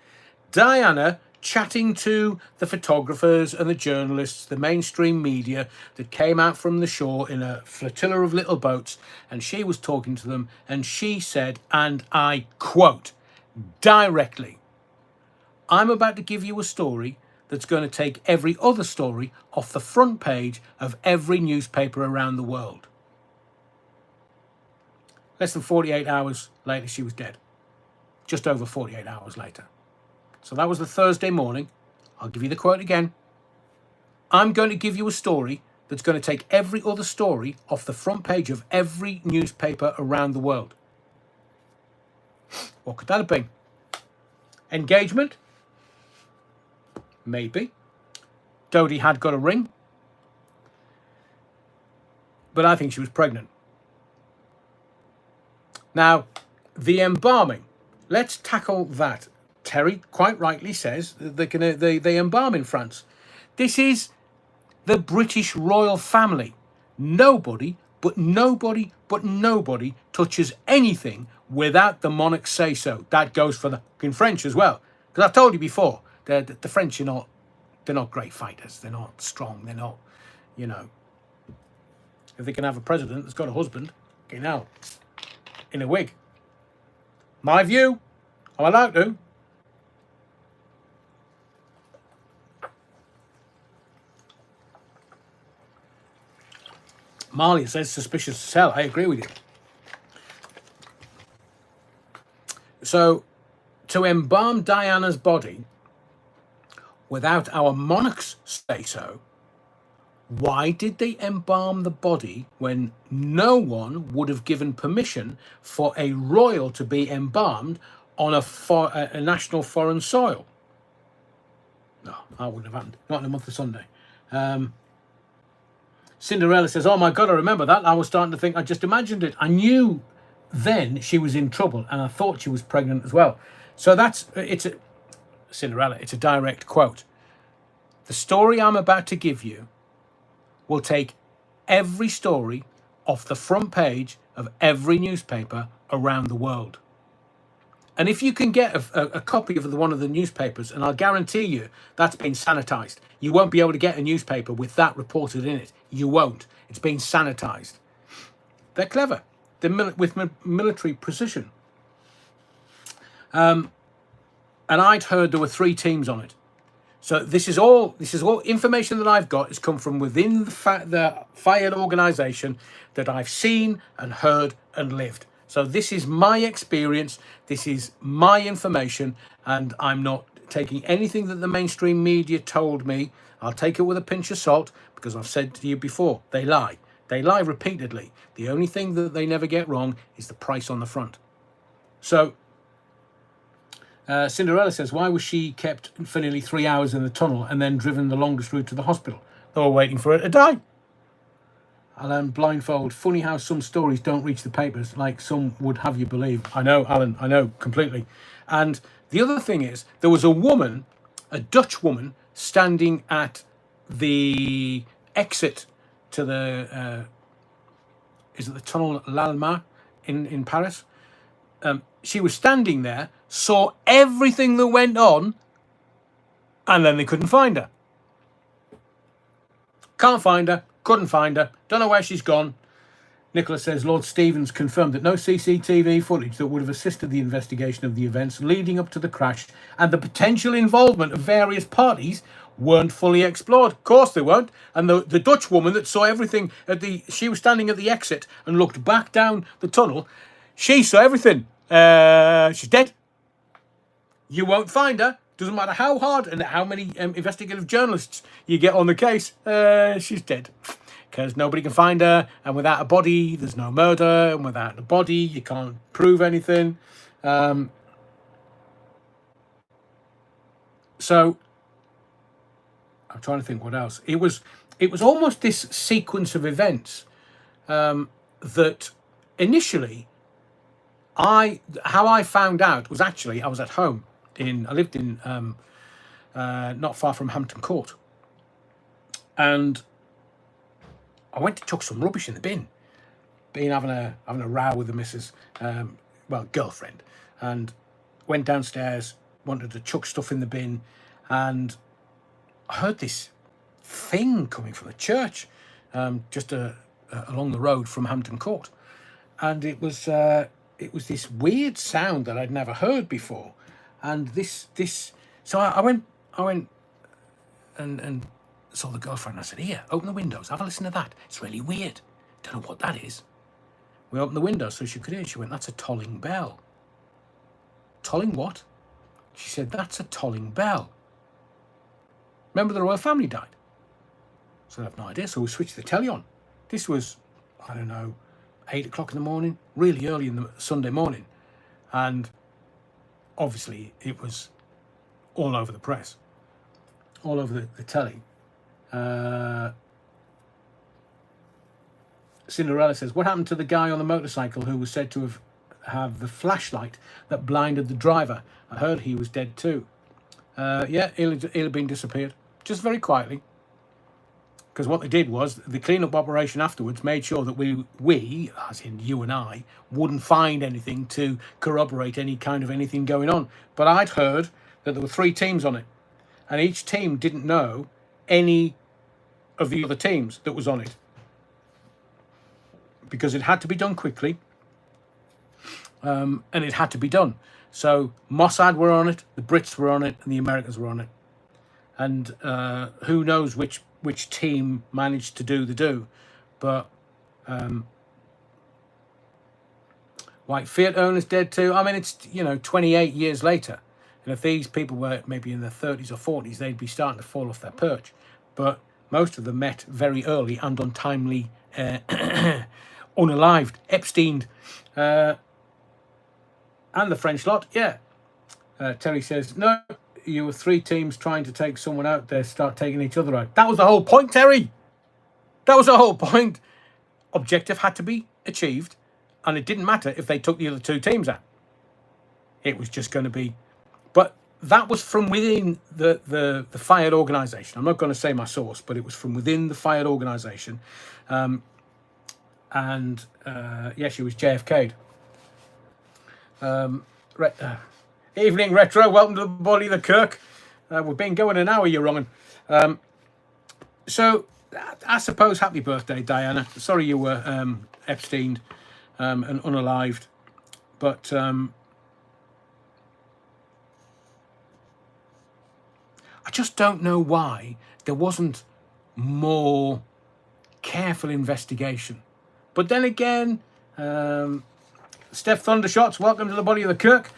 Diana chatting to the photographers and the journalists, the mainstream media that came out from the shore in a flotilla of little boats, and she was talking to them, and she said, and I quote directly, "I'm about to give you a story that's going to take every other story off the front page of every newspaper around the world." Less than 48 hours later, she was dead. Just over 48 hours later. So that was the Thursday morning. I'll give you the quote again. "I'm going to give you a story that's going to take every other story off the front page of every newspaper around the world." What could that have been? Engagement? Maybe. Dodie had got a ring. But I think she was pregnant. Now, the embalming. Let's tackle that. Terry quite rightly says that they embalm in France. This is the British royal family. Nobody touches anything without the monarch's say so. That goes for the fucking French as well. Because I've told you before, the French they're not great fighters. They're not strong. They're not, if they can have a president that's got a husband, in a wig. My view. I'm allowed to. Marley says suspicious as hell. I agree with you. So, to embalm Diana's body without our monarch's say so Why did they embalm the body when no one would have given permission for a royal to be embalmed on a national foreign soil? No, that wouldn't have happened. Not in a month of Sunday. Cinderella says, oh my God, I remember that. I was starting to think, I just imagined it. I knew then she was in trouble and I thought she was pregnant as well. So Cinderella, it's a direct quote. The story I'm about to give you will take every story off the front page of every newspaper around the world. And if you can get a copy of one of the newspapers, and I'll guarantee you that's been sanitized. You won't be able to get a newspaper with that reported in it. You won't. It's been sanitized. They're clever. They're with military precision. And I'd heard there were 3 teams on it. So this is all information that I've got has come from within the FIAD organisation that I've seen and heard and lived. So this is my experience, this is my information, and I'm not taking anything that the mainstream media told me. I'll take it with a pinch of salt, because I've said to you before, they lie. They lie repeatedly. The only thing that they never get wrong is the price on the front. So Cinderella says, why was she kept for nearly 3 hours in the tunnel and then driven the longest route to the hospital? They were waiting for her to die. Alan Blindfold, funny how some stories don't reach the papers like some would have you believe. I know, Alan, I know completely. And the other thing is, there was a woman, a Dutch woman, standing at the exit to the, is it the Tunnel L'Alma in Paris? She was standing there, saw everything that went on, and then they couldn't find her. Can't find her, couldn't find her, don't know where she's gone. Nicholas says, Lord Stevens confirmed that no CCTV footage that would have assisted the investigation of the events leading up to the crash and the potential involvement of various parties weren't fully explored. Of course they weren't. And the Dutch woman that saw everything she was standing at the exit and looked back down the tunnel, she saw everything. She's dead. You won't find her. Doesn't matter how hard and how many investigative journalists you get on the case. She's dead. Because nobody can find her. And without a body, there's no murder. And without a body, you can't prove anything. So, I'm trying to think what else. It was almost this sequence of events that initially, how I found out was actually, I was at home. I lived in not far from Hampton Court, and I went to chuck some rubbish in the bin. Been having a row with the missus, girlfriend, and went downstairs, wanted to chuck stuff in the bin, and I heard this thing coming from the church, just along the road from Hampton Court, and it was this weird sound that I'd never heard before. And so I went and saw the girlfriend. I said, here, open the windows, have a listen to that. It's really weird. Don't know what that is. We opened the window so she could hear. She went, that's a tolling bell. Tolling what? She said, that's a tolling bell. Remember the royal family died? So I have no idea. So we switched the telly on. This was, I don't know, 8 o'clock in the morning, really early in the Sunday morning. And obviously, it was all over the press, all over the telly. Cinderella says, what happened to the guy on the motorcycle who was said to have the flashlight that blinded the driver? I heard he was dead too. Yeah, he'll have been disappeared, just very quietly. Because what they did was, the clean-up operation afterwards made sure that we, as in you and I, wouldn't find anything to corroborate any kind of anything going on. But I'd heard that there were 3 teams on it. And each team didn't know any of the other teams that was on it. Because it had to be done quickly. And it had to be done. So Mossad were on it, the Brits were on it, and the Americans were on it. And who knows which team managed to do the do. But White Fiat owner's dead too. I mean, it's 28 years later, and if these people were maybe in their 30s or 40s, they'd be starting to fall off their perch. But most of them met very early and untimely, unalived. Epstein and the French lot, yeah. Terry says, no, you were 3 teams trying to take someone out, they start taking each other out. That was the whole point, Terry. That was the whole point. Objective had to be achieved, and it didn't matter if they took the other 2 teams out. It was just going to be... But that was from within the fired organisation. I'm not going to say my source, but it was from within the fired organisation. Yeah, she was JFK'd. Evening, Retro. Welcome to the body of the Kirk. We've been going an hour, you're wrong. So, I suppose happy birthday, Diana. Sorry you were Epsteined and unalived. But I just don't know why there wasn't more careful investigation. But then again, Steph Thundershots, welcome to the body of the Kirk.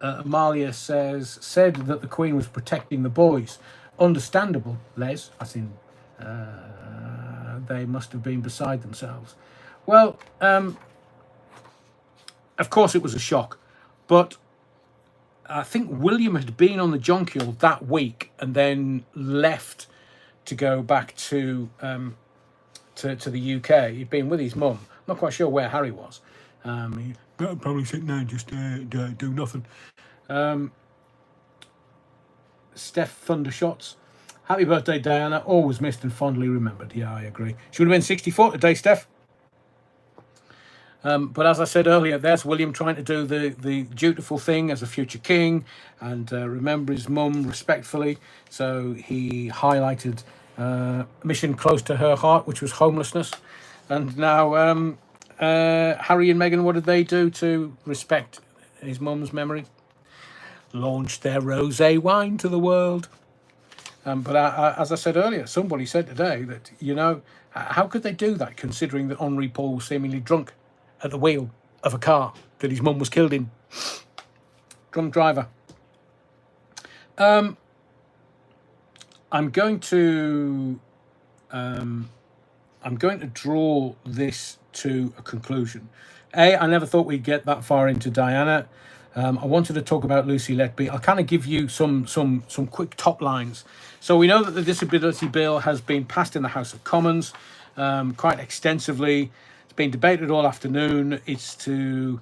Amalia said that the Queen was protecting the boys. Understandable, Les. I think they must have been beside themselves. Well, of course it was a shock, but I think William had been on the Jonquil that week and then left to go back to the UK. He'd been with his mum. I'm not quite sure where Harry was. He probably sitting there and just do nothing. Steph Thundershots. Happy birthday, Diana. Always missed and fondly remembered. Yeah, I agree. She would have been 64 today, Steph. But as I said earlier, there's William trying to do the dutiful thing as a future king and remember his mum respectfully. So he highlighted a mission close to her heart, which was homelessness. And now Harry and Meghan, what did they do to respect his mum's memory? Launched their rosé wine to the world. But as I said earlier, somebody said today that, you know, how could they do that considering that Henri Paul was seemingly drunk at the wheel of a car that his mum was killed in? Drunk driver. I'm going to draw this to a conclusion. I never thought we'd get that far into Diana. I wanted to talk about Lucy Letby. I'll kind of give you some quick top lines. So we know that the disability bill has been passed in the House of Commons quite extensively. It's been debated all afternoon. It's to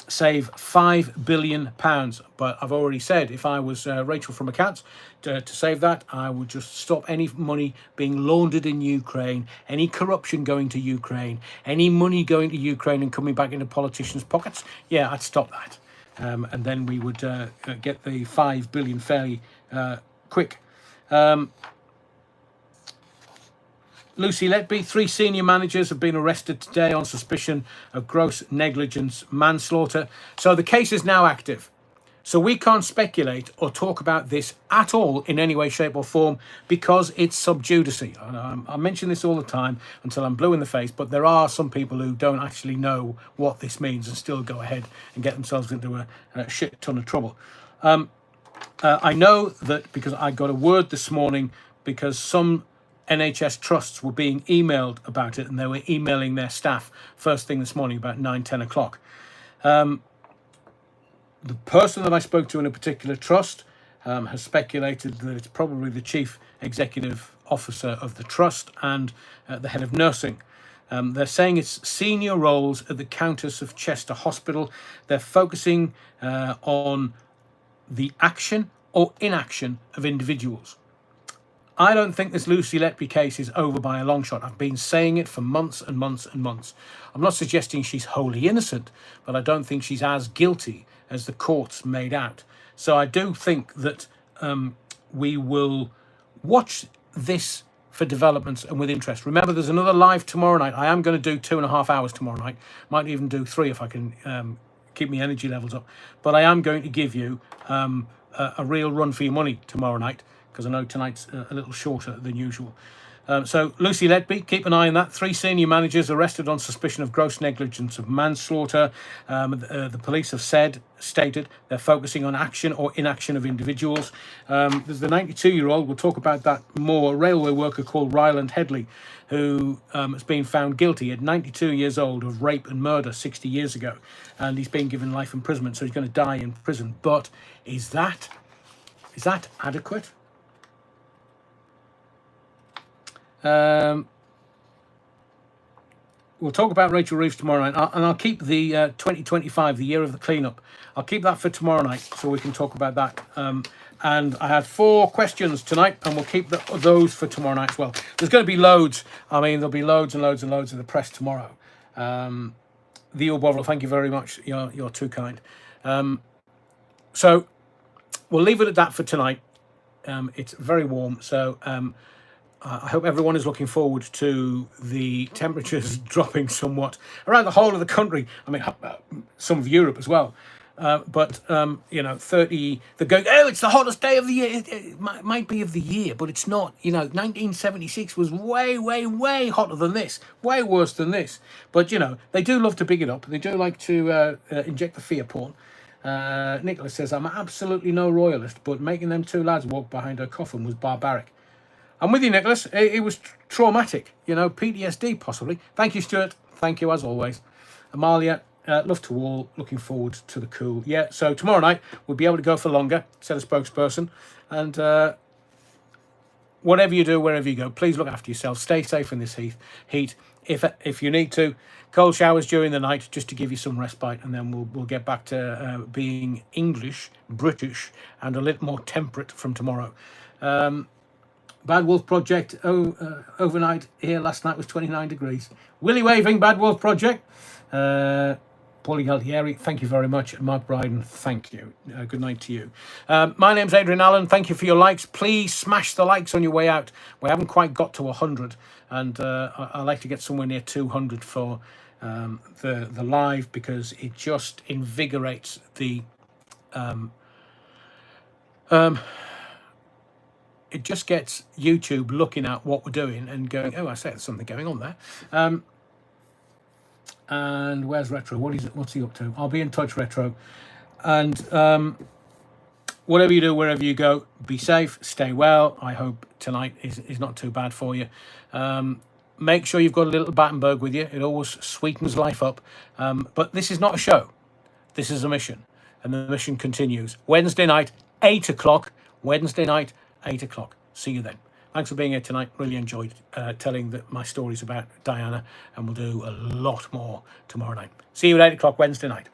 save £5 billion. But I've already said if I was Rachel from accounts to save that, I would just stop any money being laundered in Ukraine, any corruption going to Ukraine, any money going to Ukraine and coming back into politicians' pockets. Yeah, I'd stop that. And then we would get the £5 billion fairly quick. Lucy Letby, 3 senior managers have been arrested today on suspicion of gross negligence manslaughter. So the case is now active. So we can't speculate or talk about this at all in any way, shape or form because it's sub judice. I mention this all the time until I'm blue in the face, but there are some people who don't actually know what this means and still go ahead and get themselves into a shit ton of trouble. I know that because I got a word this morning because some NHS trusts were being emailed about it and they were emailing their staff first thing this morning about 9-10 o'clock. The person that I spoke to in a particular trust has speculated that it's probably the chief executive officer of the trust and the head of nursing. They're saying it's senior roles at the Countess of Chester Hospital. They're focusing on the action or inaction of individuals. I don't think this Lucy Letby case is over by a long shot. I've been saying it for months and months and months. I'm not suggesting she's wholly innocent, but I don't think she's as guilty as the courts made out. So I do think that we will watch this for developments and with interest. Remember, there's another live tomorrow night. I am going to do 2.5 hours tomorrow night. Might even do 3 if I can keep my energy levels up. But I am going to give you a real run for your money tomorrow night, because I know tonight's a little shorter than usual. So Lucy Letby, keep an eye on that. 3 senior managers arrested on suspicion of gross negligence of manslaughter. The police have stated they're focusing on action or inaction of individuals. There's the 92-year-old, we'll talk about that more, a railway worker called Ryland Headley, who has been found guilty at 92 years old of rape and murder 60 years ago. And he's been given life imprisonment, so he's going to die in prison. But is that adequate? We'll talk about Rachel Reeves tomorrow night, and I'll keep the 2025, the year of the cleanup. I'll keep that for tomorrow night, so we can talk about that. And I had 4 questions tonight, and we'll keep those for tomorrow night as well. There's going to be loads. I mean, there'll be loads and loads and loads of the press tomorrow. The Bovril, thank you very much. You're too kind. So we'll leave it at that for tonight. It's very warm, so I hope everyone is looking forward to the temperatures dropping somewhat around the whole of the country. I mean, some of Europe as well. But 30, they're going, oh, it's the hottest day of the year. It might be of the year, but it's not. 1976 was way, way, way hotter than this, way worse than this. But, they do love to big it up. They do like to inject the fear porn. Nicholas says, I'm absolutely no royalist, but making them 2 lads walk behind her coffin was barbaric. I'm with you, Nicholas. It was traumatic, PTSD possibly. Thank you, Stuart. Thank you, as always. Amalia, love to all. Looking forward to the cool. Yeah, so tomorrow night we'll be able to go for longer, said a spokesperson. And whatever you do, wherever you go, please look after yourself. Stay safe in this heat. If you need to, cold showers during the night just to give you some respite, and then we'll get back to being English, British, and a little more temperate from tomorrow. Bad Wolf Project overnight here last night was 29 degrees. Willy waving, Bad Wolf Project. Paulie Galtieri, thank you very much. And Mark Bryden, thank you. Good night to you. My name's Adrian Allen. Thank you for your likes. Please smash the likes on your way out. We haven't quite got to 100, and I like to get somewhere near 200 for the live, because it just invigorates the it just gets YouTube looking at what we're doing and going, oh, I say there's something going on there. And where's Retro? What's he up to? I'll be in touch, Retro. And whatever you do, wherever you go, be safe, stay well. I hope tonight is not too bad for you. Make sure you've got a little Battenberg with you. It always sweetens life up. But this is not a show. This is a mission. And the mission continues. Wednesday night, 8 o'clock. Wednesday night, 8 o'clock. See you then. Thanks for being here tonight. Really enjoyed telling my stories about Diana, and we'll do a lot more tomorrow night. See you at 8 o'clock Wednesday night.